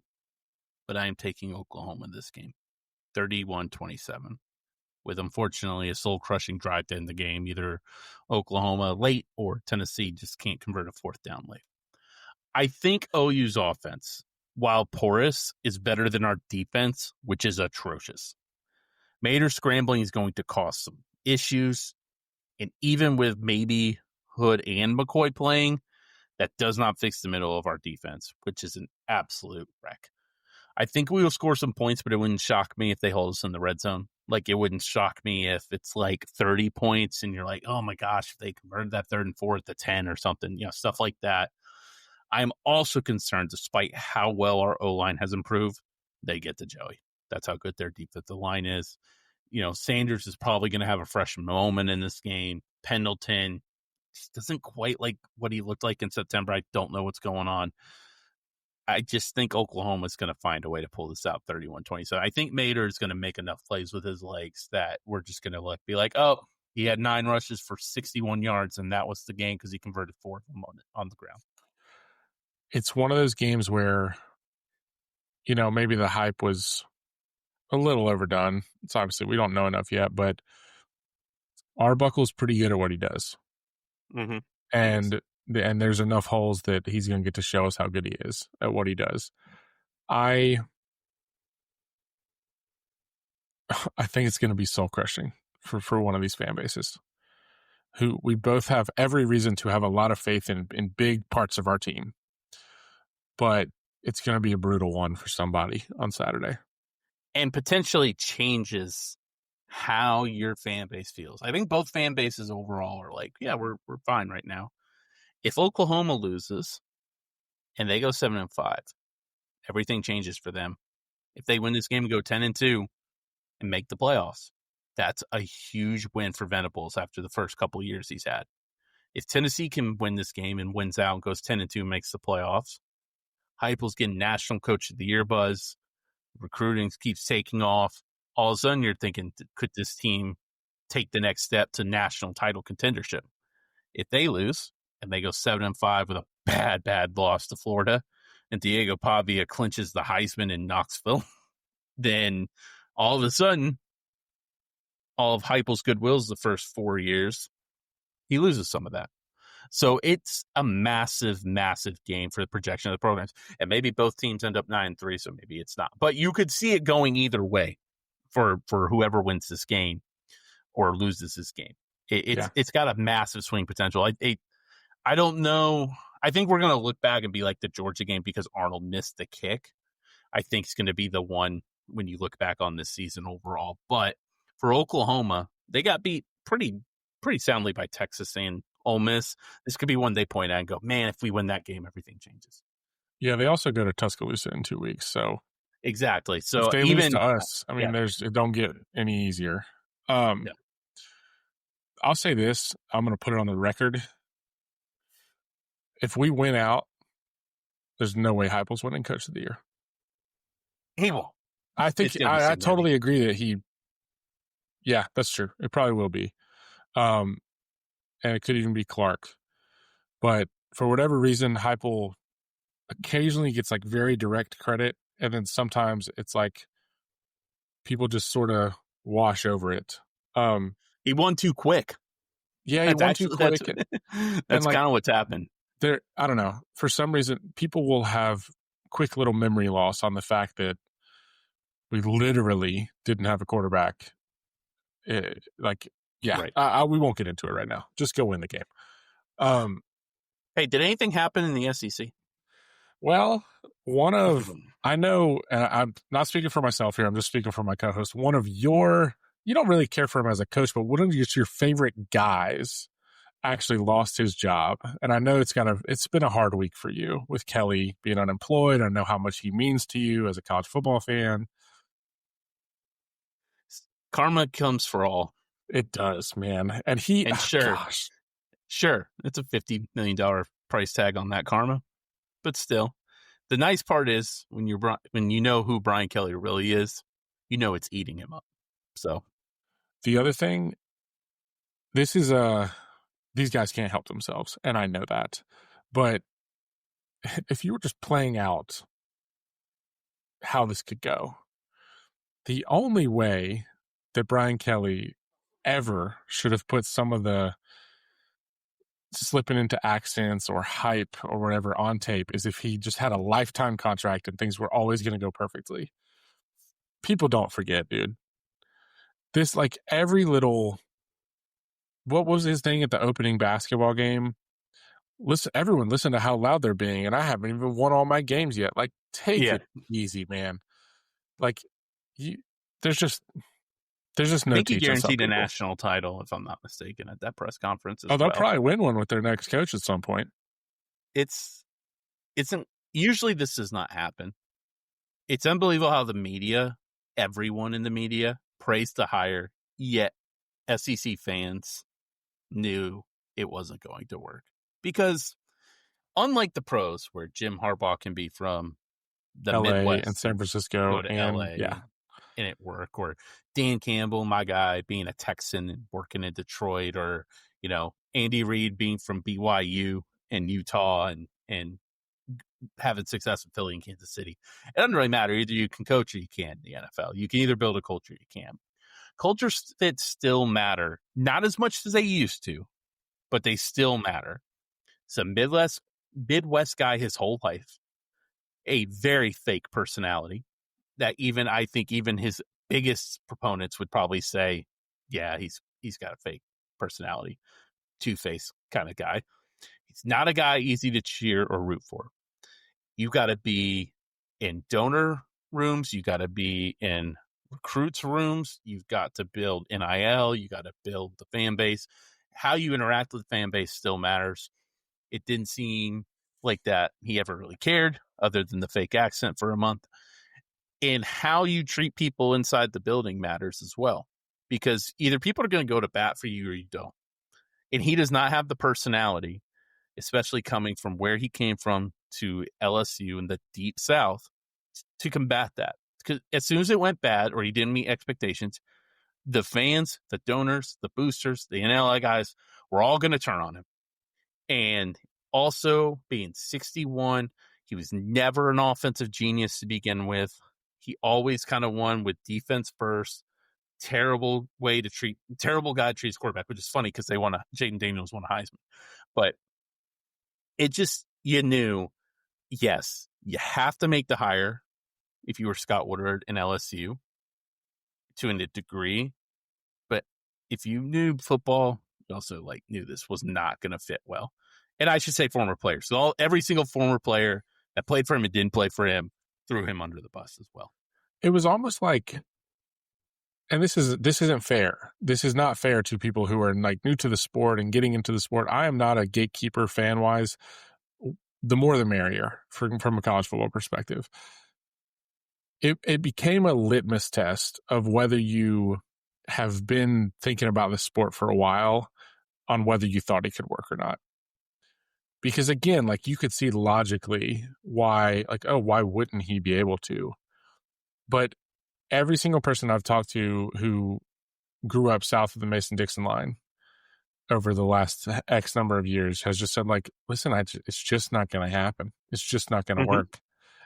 B: but I am taking Oklahoma in this game, 31-27, with unfortunately a soul-crushing drive to end the game. Either Oklahoma late or Tennessee just can't convert a fourth down late. I think OU's offense, while porous, is better than our defense, which is atrocious. Mater scrambling is going to cause some issues. And even with maybe Hood and McCoy playing, that does not fix the middle of our defense, which is an absolute wreck. I think we will score some points, but it wouldn't shock me if they hold us in the red zone. Like, it wouldn't shock me if it's like 30 points and you're like, oh my gosh, if they converted that 3rd and 4th to 10 or something, stuff like that. I'm also concerned, despite how well our O-line has improved, they get to Joey. That's how good their defensive line is. Sanders is probably going to have a fresh moment in this game. Pendleton just doesn't quite like what he looked like in September. I don't know what's going on. I just think Oklahoma is going to find a way to pull this out 31-27. I think Mater is going to make enough plays with his legs that we're just going to be like, oh, he had 9 rushes for 61 yards, and that was the game because he converted 4 of them on the ground.
A: It's one of those games where, maybe the hype was a little overdone. It's obviously, we don't know enough yet, but Arbuckle's pretty good at what he does.
B: Mm-hmm.
A: And there's enough holes that he's going to get to show us how good he is at what he does. I think it's going to be soul crushing for one of these fan bases, who we both have every reason to have a lot of faith in big parts of our team. But it's going to be a brutal one for somebody on Saturday.
B: And potentially changes how your fan base feels. I think both fan bases overall are like, yeah, we're fine right now. If Oklahoma loses and they go 7-5, everything changes for them. If they win this game and go 10-2 and make the playoffs, that's a huge win for Venables after the first couple of years he's had. If Tennessee can win this game and wins out and goes 10-2 and makes the playoffs, Heupel's getting National Coach of the Year buzz. Recruiting keeps taking off. All of a sudden, you're thinking, could this team take the next step to national title contendership? If they lose and they go 7-5 with a bad loss to Florida, and Diego Pavia clinches the Heisman in Knoxville, then all of a sudden, all of Heupel's goodwills the first 4 years, he loses some of that. So it's a massive, massive game for the projection of the programs. And maybe both teams end up 9-3, so maybe it's not. But you could see it going either way for whoever wins this game or loses this game. It's got a massive swing potential. I don't know. I think we're going to look back and be like the Georgia game because Arnold missed the kick. I think it's going to be the one when you look back on this season overall. But for Oklahoma, they got beat pretty soundly by Texas and Ole Miss. This could be one they point at and go, man, if we win that game, everything changes.
A: Yeah, they also go to Tuscaloosa in 2 weeks. So
B: exactly. So
A: if they lose to us, I mean, it don't get any easier. I'll say this. I'm going to put it on the record. If we win out, there's no way Heupel's winning Coach of the Year.
B: He won't.
A: I think I totally agree that he. Yeah, that's true. It probably will be. And it could even be Clark. But for whatever reason, Heupel occasionally gets like very direct credit. And then sometimes it's like people just sort of wash over it.
B: He won too quick.
A: Yeah, he won too quick.
B: That's kind of what's happened.
A: I don't know. For some reason, people will have quick little memory loss on the fact that we literally didn't have a quarterback. Right. We won't get into it right now. Just go win the game.
B: Hey, did anything happen in the SEC?
A: Well, I know, and I'm not speaking for myself here. I'm just speaking for my co-host. You don't really care for him as a coach, but one of your favorite guys actually lost his job. And I know it's been a hard week for you with Kelly being unemployed. I know how much he means to you as a college football fan.
B: Karma comes for all.
A: It does, man. And gosh.
B: Sure, it's a $50 million price tag on that karma, but still, the nice part is when you know who Brian Kelly really is, you know it's eating him up. So
A: the other thing, this is these guys can't help themselves, and I know that. But if you were just playing out how this could go, the only way that Brian Kelly ever should have put some of the slipping into accents or hype or whatever on tape is if he just had a lifetime contract and things were always going to go perfectly. People don't forget, dude. This, like, every little, what was his thing at the opening basketball game? Everyone listen to how loud they're being, and I haven't even won all my games yet. Like, take it easy, man. Like, there's just no teaching.
B: I think he guaranteed a national title, if I'm not mistaken, at that press conference as well.
A: They'll probably win one with their next coach at some point.
B: Usually this does not happen. It's unbelievable how the media, everyone in the media, praised the hire, yet SEC fans knew it wasn't going to work. Because unlike the pros, where Jim Harbaugh can be from the
A: LA
B: Midwest
A: and San Francisco
B: go to
A: and
B: LA and it work, or Dan Campbell, my guy, being a Texan and working in Detroit, or Andy Reid being from BYU and Utah and having success in Philly and Kansas City. It doesn't really matter. Either you can coach or you can in the NFL. You can either build a culture or you can. Culture fits still matter, not as much as they used to, but they still matter. So Midwest guy his whole life, a very fake personality that I think even his biggest proponents would probably say, yeah, he's got a fake personality, two-faced kind of guy. He's not a guy easy to cheer or root for. You got to be in donor rooms. You got to be in recruits rooms. You've got to build NIL. You got to build the fan base. How you interact with the fan base still matters. It didn't seem like that he ever really cared, other than the fake accent for a month. And how you treat people inside the building matters as well, because either people are going to go to bat for you or you don't. And he does not have the personality, especially coming from where he came from to LSU in the deep South, to combat that. Because as soon as it went bad or he didn't meet expectations, the fans, the donors, the boosters, the NLI guys were all going to turn on him. And also being 61, he was never an offensive genius to begin with. He always kind of won with defense first. Terrible guy treats quarterback, which is funny because Jaden Daniels won a Heisman. But it just, you knew, yes, you have to make the hire if you were Scott Woodward in LSU to a degree. But if you knew football, you also knew this was not going to fit well. And I should say former players. So every single former player that played for him and didn't play for him threw him under the bus as well.
A: It was almost like, and this isn't fair. This is not fair to people who are new to the sport and getting into the sport. I am not a gatekeeper fan wise. The more the merrier from a college football perspective. It became a litmus test of whether you have been thinking about the sport for a while on whether you thought it could work or not. Because again, you could see logically why, why wouldn't he be able to? But every single person I've talked to who grew up south of the Mason-Dixon line over the last X number of years has just said, listen, it's just not going to happen. It's just not going to work.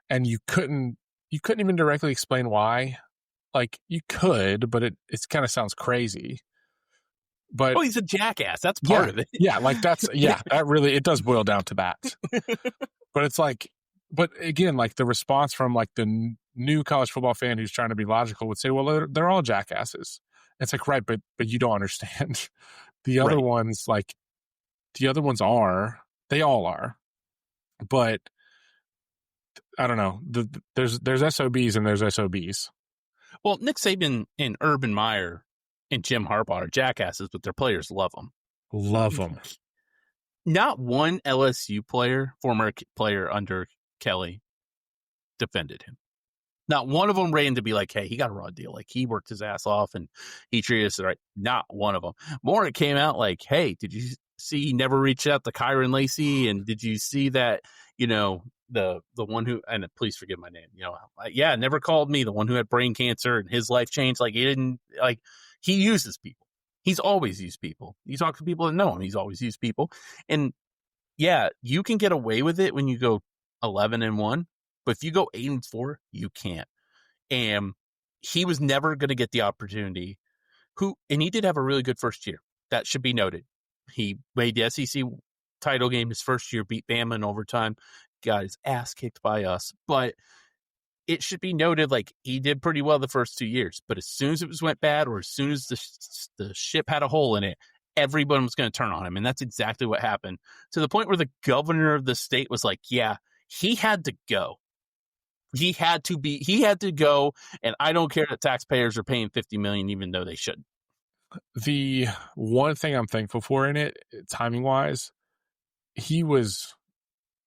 A: And you couldn't even directly explain why. You could, but it kind of sounds crazy. But
B: he's a jackass. That's part of it.
A: Yeah, that really, it does boil down to that. But it's but again, the response from the new college football fan who's trying to be logical would say, well, they're all jackasses. It's right, but you don't understand. The other ones, they all are. But I don't know. There's SOBs and there's SOBs.
B: Well, Nick Saban and Urban Meyer and Jim Harbaugh are jackasses, but their players love them.
A: Love them.
B: Not one LSU player, former player under Kelly, defended him. Not one of them ran to be like, hey, he got a raw deal. Like, he worked his ass off and he treated us right. Not one of them. More, it came out like, hey, did you see he never reached out to Kyron Lacey? And did you see that, the one who, and please forgive my name, never called me, the one who had brain cancer and his life changed. Like, he didn't, like, he uses people. He's always used people. You talk to people that know him, he's always used people. And yeah, you can get away with it when you go 11-1. But if you go 8-4, you can't. And he was never going to get the opportunity. And he did have a really good first year. That should be noted. He made the SEC title game his first year, beat Bama in overtime, got his ass kicked by us. But it should be noted, like, he did pretty well the first 2 years. But as soon as it went bad, or as soon as the ship had a hole in it, everyone was going to turn on him. And that's exactly what happened, to the point where the governor of the state was like, yeah, he had to go. He had to go, and I don't care that taxpayers are paying $50 million, even though they shouldn't.
A: The one thing I'm thankful for in it, timing wise, he was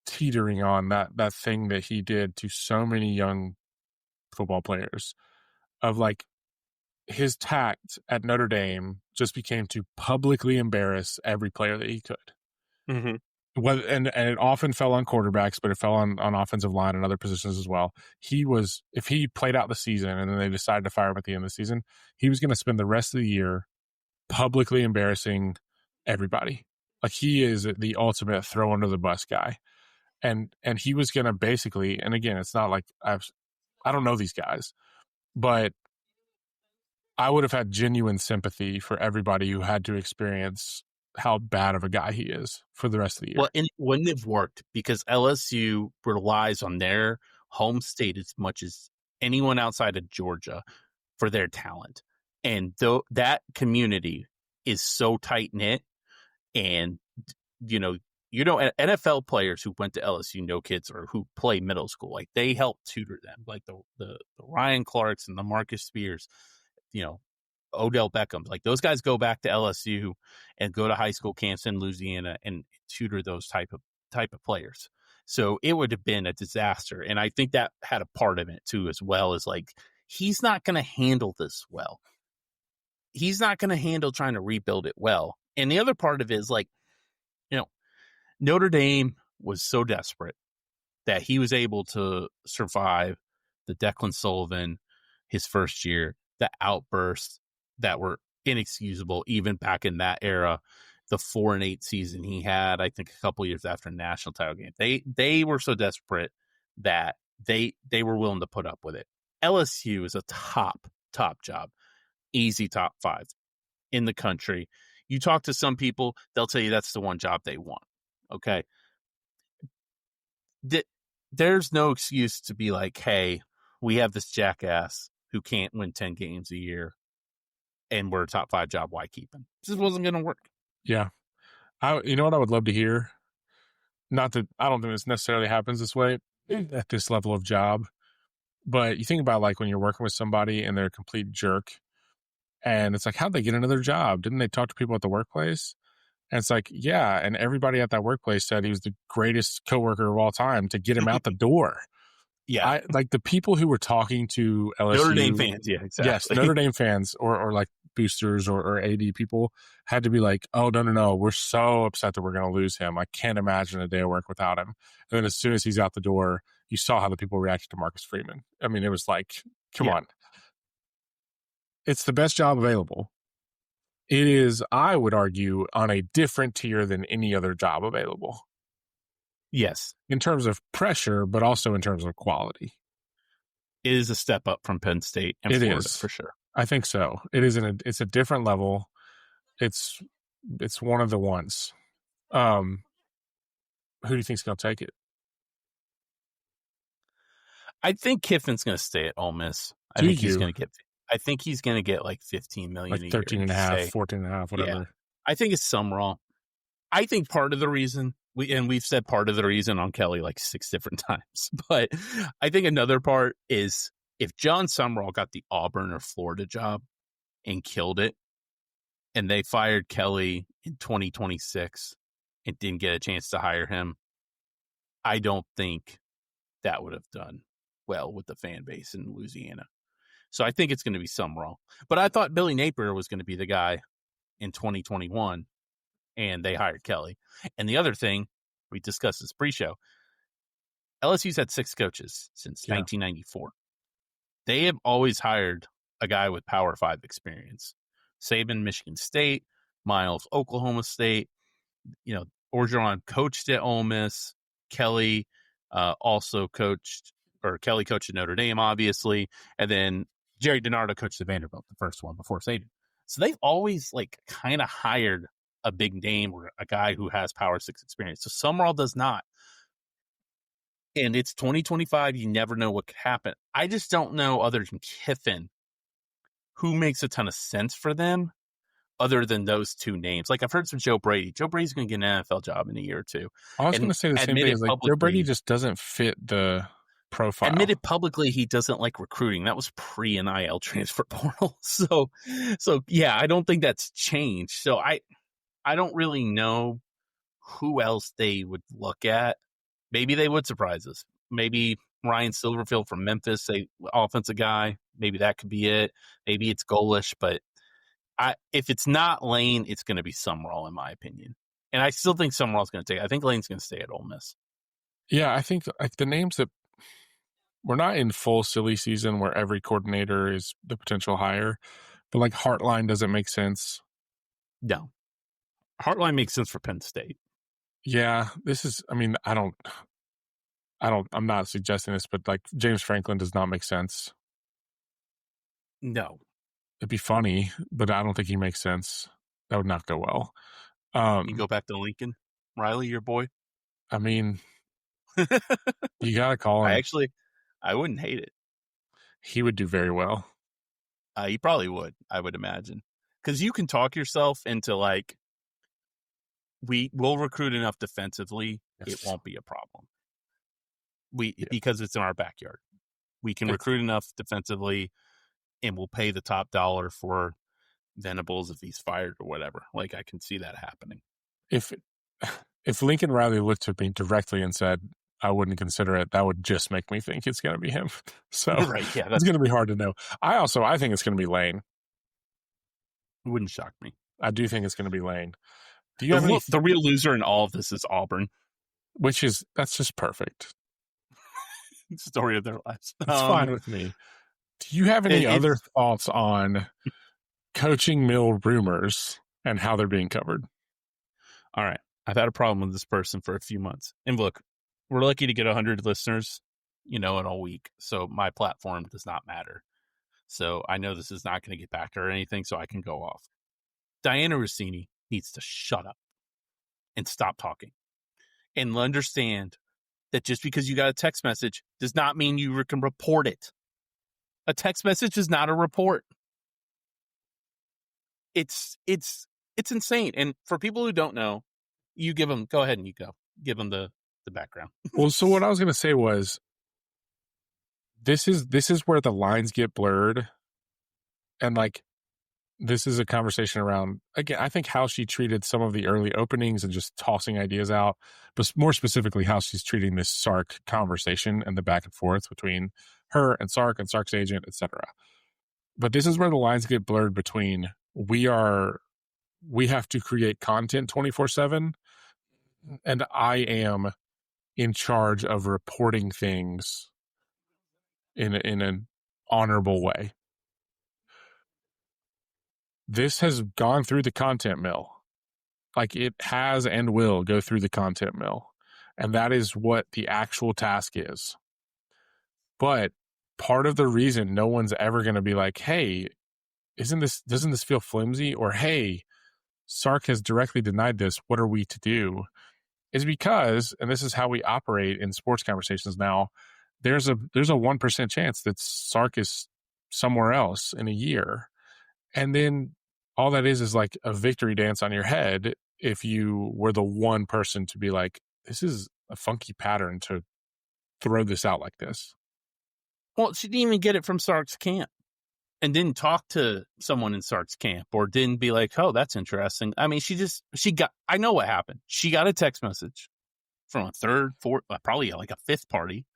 A: teetering on that thing that he did to so many young football players, of like, his tact at Notre Dame just became to publicly embarrass every player that he could.
B: Mm-hmm.
A: And it often fell on quarterbacks, but it fell on offensive line and other positions as well. If he played out the season and then they decided to fire him at the end of the season, he was going to spend the rest of the year publicly embarrassing everybody. Like, he is the ultimate throw under the bus guy. And he was going to basically, and again, it's not like I don't know these guys, but I would have had genuine sympathy for everybody who had to experience how bad of a guy he is for the rest of the year.
B: Well, and it wouldn't have worked because LSU relies on their home state as much as anyone outside of Georgia for their talent. And though that community is so tight knit, and NFL players who went to LSU know kids or who play middle school, like, they help tutor them, like the Ryan Clarks and the Marcus Spears, Odell Beckham, like, those guys go back to LSU and go to high school camps in Louisiana and tutor those type of players. So it would have been a disaster. And I think that had a part of it too, as well, as like, he's not going to handle this well. He's not going to handle trying to rebuild it well. And the other part of it is, like, Notre Dame was so desperate that he was able to survive the Declan Sullivan, his first year, the outbursts that were inexcusable even back in that era, the 4-8 season he had, I think, a couple years after a national title game. They were so desperate that they were willing to put up with it. LSU is a top job, easy top 5 in the country. You talk to some people, they'll tell you that's the one job they want. Okay. There's no excuse to be like, hey, we have this jackass who can't win 10 games a year and we're a top 5 job. Why keep him? This wasn't going to work.
A: Yeah. You know what I would love to hear? Not that I don't think this necessarily happens this way at this level of job, but you think about, like, when you're working with somebody and they're a complete jerk, and it's like, how'd they get another job? Didn't they talk to people at the workplace? And it's like, yeah, and everybody at that workplace said he was the greatest coworker of all time to get him out the door.
B: Yeah.
A: Like, the people who were talking to LSU,
B: Notre Dame fans, yeah, exactly.
A: Yes, Notre Dame fans or like boosters or AD people had to be like, oh, no, we're so upset that we're going to lose him. I can't imagine a day of work without him. And then as soon as he's out the door, you saw how the people reacted to Marcus Freeman. I mean, it was like, come on. It's the best job available. It is, I would argue, on a different tier than any other job available.
B: Yes.
A: In terms of pressure, but also in terms of quality.
B: It is a step up from Penn State and Florida, for sure.
A: I think so. It is it's a different level. It's one of the ones. Who do you think's going to take it?
B: I think Kiffin's going to stay at Ole Miss. I think he's going to get like $15 million
A: like
B: a year.
A: 13 and a half, 14 and a half, whatever.
B: Yeah. I think it's some wrong. I think part of the reason we've said part of the reason on Kelly like 6 different times, but I think another part is if John Summerall got the Auburn or Florida job and killed it, and they fired Kelly in 2026 and didn't get a chance to hire him, I don't think that would have done well with the fan base in Louisiana. So I think it's going to be Summerall. But I thought Billy Napier was going to be the guy in 2021, and they hired Kelly. And the other thing, we discussed this pre-show, LSU's had 6 coaches since 1994. They have always hired a guy with Power 5 experience. Saban, Michigan State, Miles, Oklahoma State. Orgeron coached at Ole Miss. Kelly also coached, or Kelly coached at Notre Dame, obviously. And then Jerry DiNardo coached at Vanderbilt, the first one before Saban. So they've always kind of hired a big name or a guy who has Power 6 experience. So Summerall does not. And it's 2025. You never know what could happen. I just don't know, other than Kiffin, who makes a ton of sense for them other than those 2 names. I've heard some Joe Brady. Joe Brady's going to get an NFL job in a year or 2.
A: I was going to say the same thing. Joe Brady just doesn't fit the profile.
B: Admitted publicly he doesn't like recruiting. That was pre-NIL transfer portal. So yeah, I don't think that's changed. So I don't really know who else they would look at. Maybe they would surprise us. Maybe Ryan Silverfield from Memphis, a offensive guy. Maybe that could be it. Maybe it's Golish, but if it's not Lane, it's going to be Summerall, in my opinion. And I still think Summerall's going to take. I think Lane's going to stay at Ole Miss.
A: Yeah, I think the names that we're not in full silly season where every coordinator is the potential hire, but Hartline doesn't make sense.
B: No, Hartline makes sense for Penn State.
A: Yeah, this is. I mean, I'm not suggesting this, but James Franklin does not make sense.
B: No.
A: It'd be funny, but I don't think he makes sense. That would not go well.
B: You go back to Lincoln Riley, your boy.
A: I mean, you gotta call him.
B: I wouldn't hate it.
A: He would do very well.
B: He probably would, I would imagine, because you can talk yourself into we'll recruit enough defensively, it won't be a problem. Because it's in our backyard. We can recruit enough defensively, and we'll pay the top dollar for Venables if he's fired or whatever. I can see that happening.
A: If Lincoln Riley looked at me directly and said, I wouldn't consider it, that would just make me think it's going to be him. So
B: right, yeah,
A: it's going to be hard to know. I think it's going to be Lane.
B: It wouldn't shock me.
A: I do think it's going to be Lane. Do you
B: the real loser in all of this is Auburn.
A: That's just perfect.
B: Story of their lives.
A: It's fine with me. Do you have any other thoughts on coaching mill rumors and how they're being covered?
B: All right. I've had a problem with this person for a few months. And look, we're lucky to get 100 listeners, in a week. So my platform does not matter. So I know this is not going to get back to her or anything, so I can go off. Diana Rossini needs to shut up and stop talking and understand that just because you got a text message does not mean you can report it. A text message is not a report. It's insane. And for people who don't know, you give them, go ahead and give them the background.
A: Well, so what I was going to say was, this is where the lines get blurred. And this is a conversation around, again, I think how she treated some of the early openings and just tossing ideas out, but more specifically how she's treating this Sark conversation and the back and forth between her and Sark's agent, etc. But this is where the lines get blurred between we have to create content 24/7, and I am in charge of reporting things in an honorable way. This has gone through the content mill. It has and will go through the content mill. And that is what the actual task is. But part of the reason no one's ever going to be like, hey, doesn't this feel flimsy? Or, hey, Sark has directly denied this. What are we to do? Is because, and this is how we operate in sports conversations now, there's a 1% chance that Sark is somewhere else in a year. And then all that is a victory dance on your head if you were the one person to be like, this is a funky pattern to throw this out like this.
B: Well, she didn't even get it from Sark's camp and didn't talk to someone in Sark's camp or didn't be like, oh, that's interesting. I mean, I know what happened. She got a text message from a third, fourth, probably a fifth party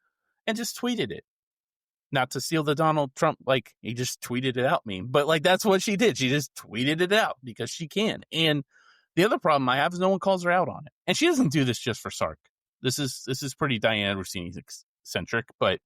B: and just tweeted it. not to steal the Donald Trump, like he just tweeted it out meme, but like that's what she did. She just tweeted it out because she can. And the other problem I have is no one calls her out on it. And she doesn't do this just for Sark. This is pretty Diana Rossini centric, but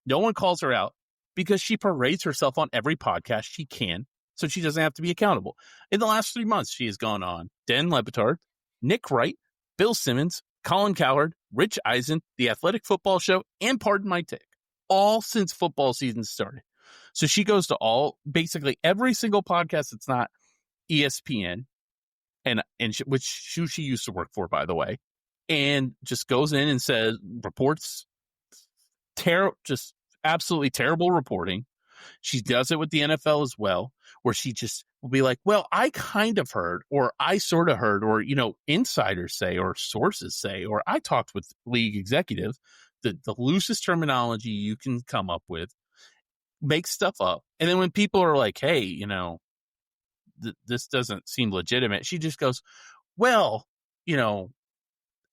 B: no one calls her out because she parades herself on every podcast she can, so she doesn't have to be accountable. In the last 3 months, she has gone on Dan Lebitard, Nick Wright, Bill Simmons, Colin Cowherd, Rich Eisen, The Athletic Football Show, and Pardon My Take, all since football season started. So she goes to basically every single podcast that's not ESPN, which she used to work for, by the way, and just goes in and reports just absolutely terrible reporting. She does it with the NFL as well, where she just will be like, well, I kind of heard, or I sort of heard, or, insiders say, or sources say, or I talked with league executives, the loosest terminology you can come up with, make stuff up. And then when people are like, hey, this doesn't seem legitimate, she just goes, well,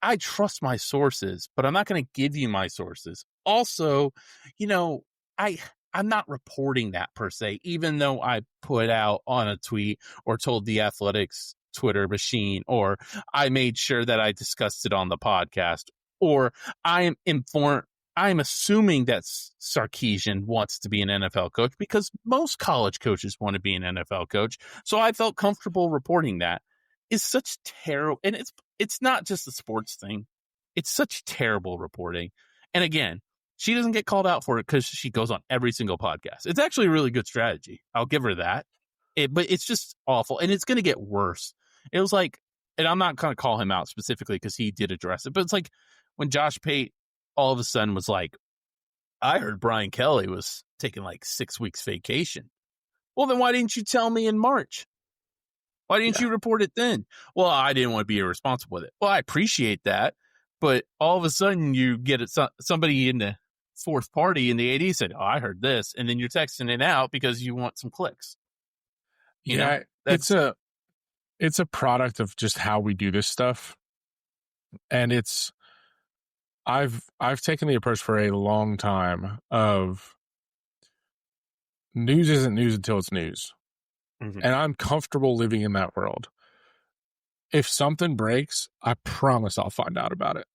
B: I trust my sources, but I'm not going to give you my sources. Also, I'm not reporting that per se, even though I put out on a tweet or told the Athletics Twitter machine, or I made sure that I discussed it on the podcast, or I am informed. I'm assuming that Sarkisian wants to be an NFL coach because most college coaches want to be an NFL coach. So I felt comfortable reporting that. Is such terrible, and it's not just a sports thing. It's such terrible reporting. And again, she doesn't get called out for it because she goes on every single podcast. It's actually a really good strategy. I'll give her that. But it's just awful, and it's going to get worse. It was like, and I'm not going to call him out specifically because he did address it, but it's like when Josh Pate all of a sudden was like, I heard Brian Kelly was taking like 6 weeks vacation. Well, then why didn't you tell me in March? Why didn't you report it then? Well, I didn't want to be irresponsible with it. Well, I appreciate that. But all of a sudden you get somebody in the fourth party in the AD said, oh, I heard this. And then you're texting it out because you want some clicks.
A: It's a product of just how we do this stuff. And I've taken the approach for a long time of news isn't news until it's news. Mm-hmm. And I'm comfortable living in that world. If something breaks, I promise I'll find out about it.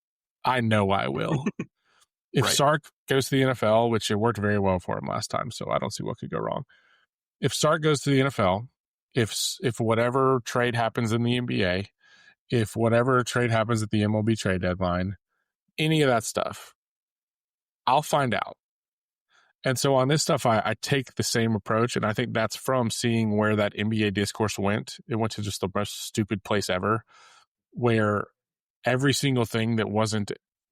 A: I know I will. If Sark goes to the NFL, which it worked very well for him last time, so I don't see what could go wrong. If Sark goes to the NFL, if whatever trade happens in the NBA, if whatever trade happens at the MLB trade deadline, any of that stuff, I'll find out. And so on this stuff, I take the same approach, and I think that's from seeing where that NBA discourse went. It went to just the most stupid place ever, where every single thing that wasn't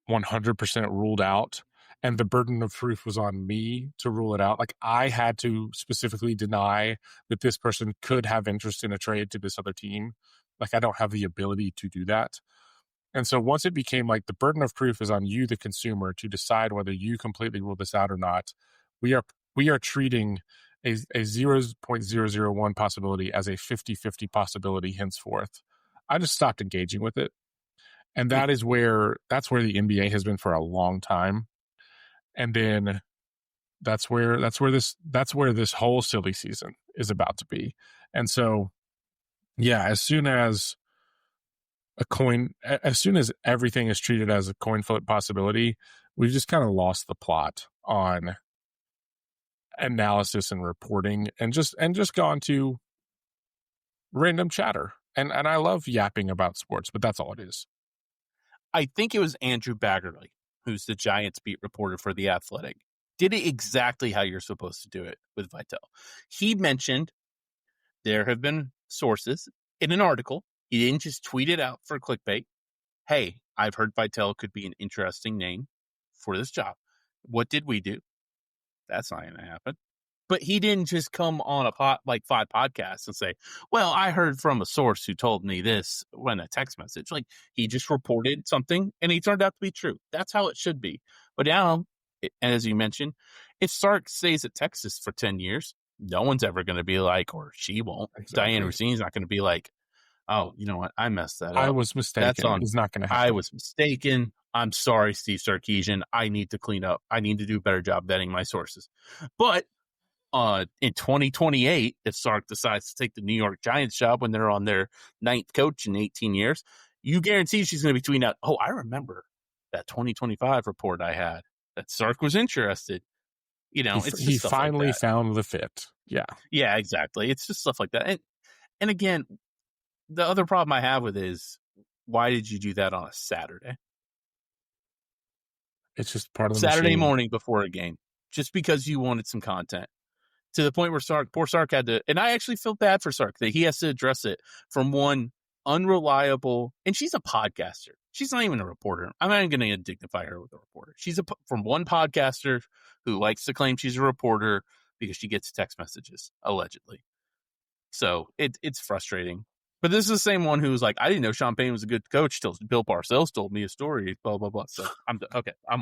A: 100% ruled out, and the burden of proof was on me to rule it out. Like, I had to specifically deny that this person could have interest in a trade to this other team. Like, I don't have the ability to do that. And so once it became like the burden of proof is on you, the consumer, to decide whether you completely rule this out or not, we are treating a 0.001 possibility as a 50-50 possibility henceforth. I just stopped engaging with it. And that's where the NBA has been for a long time. And then that's where this whole silly season is about to be. And so, yeah, as soon as everything is treated as a coin flip possibility, we've just kind of lost the plot on analysis and reporting and just gone to random chatter. And I love yapping about sports, but that's all it is.
B: I think it was Andrew Baggerly, who's the Giants beat reporter for The Athletic, did it exactly how you're supposed to do it with Vitale. He mentioned there have been sources in an article. He didn't just tweet it out for clickbait. Hey, I've heard Vitale could be an interesting name for this job. What did we do? That's not going to happen. But he didn't just come on like 5 podcasts and say, well, I heard from a source who told me this when a text message. Like, he just reported something and he turned out to be true. That's how it should be. But now, as you mentioned, if Sark stays at Texas for 10 years, no one's ever going to be like, or she won't. Exactly. Diana Rossini's not going to be like, Oh, you know what? I messed that up.
A: I was mistaken.
B: That's on.
A: It's not going to happen.
B: I was mistaken. I'm sorry, Steve Sarkisian. I need to clean up. I need to do a better job vetting my sources. But in 2028, if Sark decides to take the New York Giants job when they're on their 9th coach in 18 years, you guarantee she's going to be tweeting out, oh, I remember that 2025 report I had that Sark was interested. You know, it's just
A: he
B: stuff
A: finally
B: like that.
A: found the fit. Yeah.
B: Yeah, exactly. It's just stuff like that. And again, the other problem I have with it is, why did you do that on a Saturday?
A: It's just part of the
B: Saturday
A: machine.
B: morning before a game, just because you wanted some content. To the point where poor Sark had to, and I actually feel bad for Sark that he has to address it from one unreliable, and she's a podcaster. She's not even a reporter. I'm not even going to dignify her with a reporter. She's from one podcaster who likes to claim she's a reporter because she gets text messages, allegedly. So it's frustrating. But this is the same one who was like, I didn't know Sean Payton was a good coach till Bill Parcells told me a story, blah, blah, blah. So I'm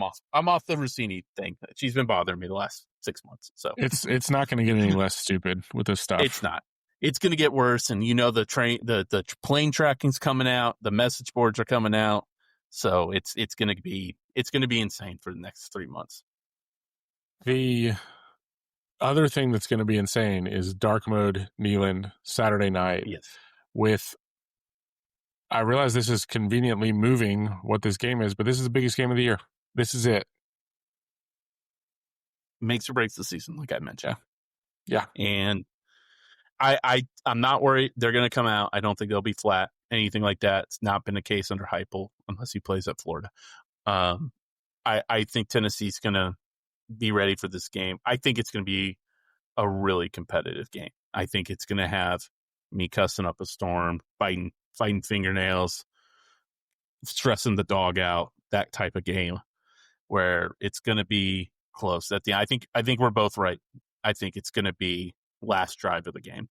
B: off. I'm off the Rossini thing. She's been bothering me the last 6 months. So
A: it's not going to get any less stupid with this stuff.
B: It's not. It's going to get worse. And the plane tracking's coming out. The message boards are coming out. So it's going to be insane for the next 3 months.
A: The other thing that's going to be insane is dark mode Neyland Saturday night.
B: Yes.
A: I realize this is conveniently moving what this game is, but this is the biggest game of the year. This is it.
B: Makes or breaks the season, like I mentioned.
A: Yeah.
B: And I'm not worried. They're going to come out. I don't think they'll be flat, anything like that. It's not been the case under Heupel unless he plays at Florida. I think Tennessee's going to be ready for this game. I think it's going to be a really competitive game. I think it's going to have me cussing up a storm, fighting fingernails, stressing the dog out, that type of game where it's going to be close. I think we're both right. I think it's going to be last drive of the game.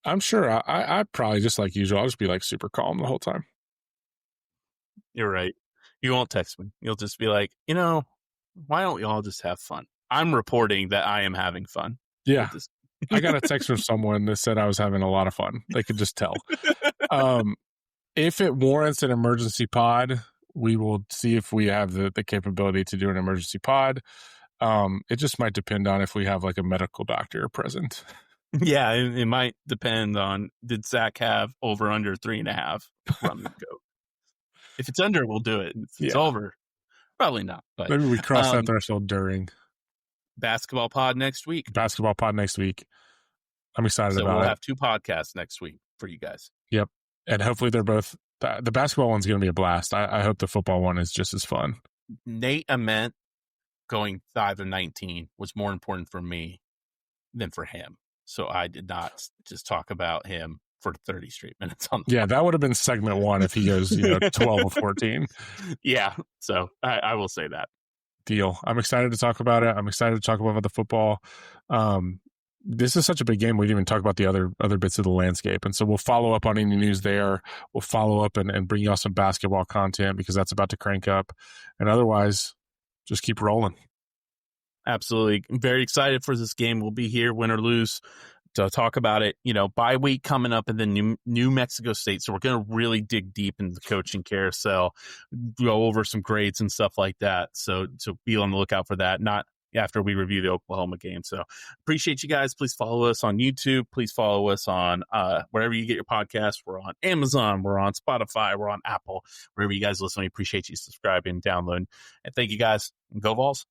A: I'm sure I probably, just like usual, I'll just be like super calm the whole time.
B: You're right. You won't text me. You'll just be like, why don't we all just have fun? I'm reporting that I am having fun.
A: Yeah. I got a text from someone that said I was having a lot of fun. They could just tell. If it warrants an emergency pod, we will see if we have the capability to do an emergency pod. It just might depend on if we have like a medical doctor present.
B: Yeah, it might depend on, did Zack have over under 3.5 rum and coke? If it's under, we'll do it. If it's over, probably not. But
A: maybe we cross that threshold during
B: basketball pod next week.
A: I'm excited about it.
B: So we'll have 2 podcasts next week for you guys.
A: Yep. And hopefully they're both, the basketball one's going to be a blast. I hope the football one is just as fun.
B: Nate Ament going 5-19 was more important for me than for him. So I did not just talk about him for 30 straight minutes on the
A: Yeah, that would have been segment 1 if he goes, 12 or 14.
B: Yeah. So I will say that.
A: Deal. I'm excited to talk about it. I'm excited to talk about the football. This is such a big game. We didn't even talk about the other bits of the landscape. And so we'll follow up on any news there. We'll follow up and bring y'all some basketball content because that's about to crank up. And otherwise, just keep rolling.
B: Absolutely. I'm very excited for this game. We'll be here, win or lose, to talk about it. Bye week coming up in the New Mexico State. So we're going to really dig deep into the coaching carousel, go over some grades and stuff like that. So be on the lookout for that. Not after we review the Oklahoma game. So appreciate you guys. Please follow us on YouTube. Please follow us on wherever you get your podcasts. We're on Amazon. We're on Spotify. We're on Apple. Wherever you guys listen, we appreciate you subscribing, downloading. And thank you guys. Go Vols.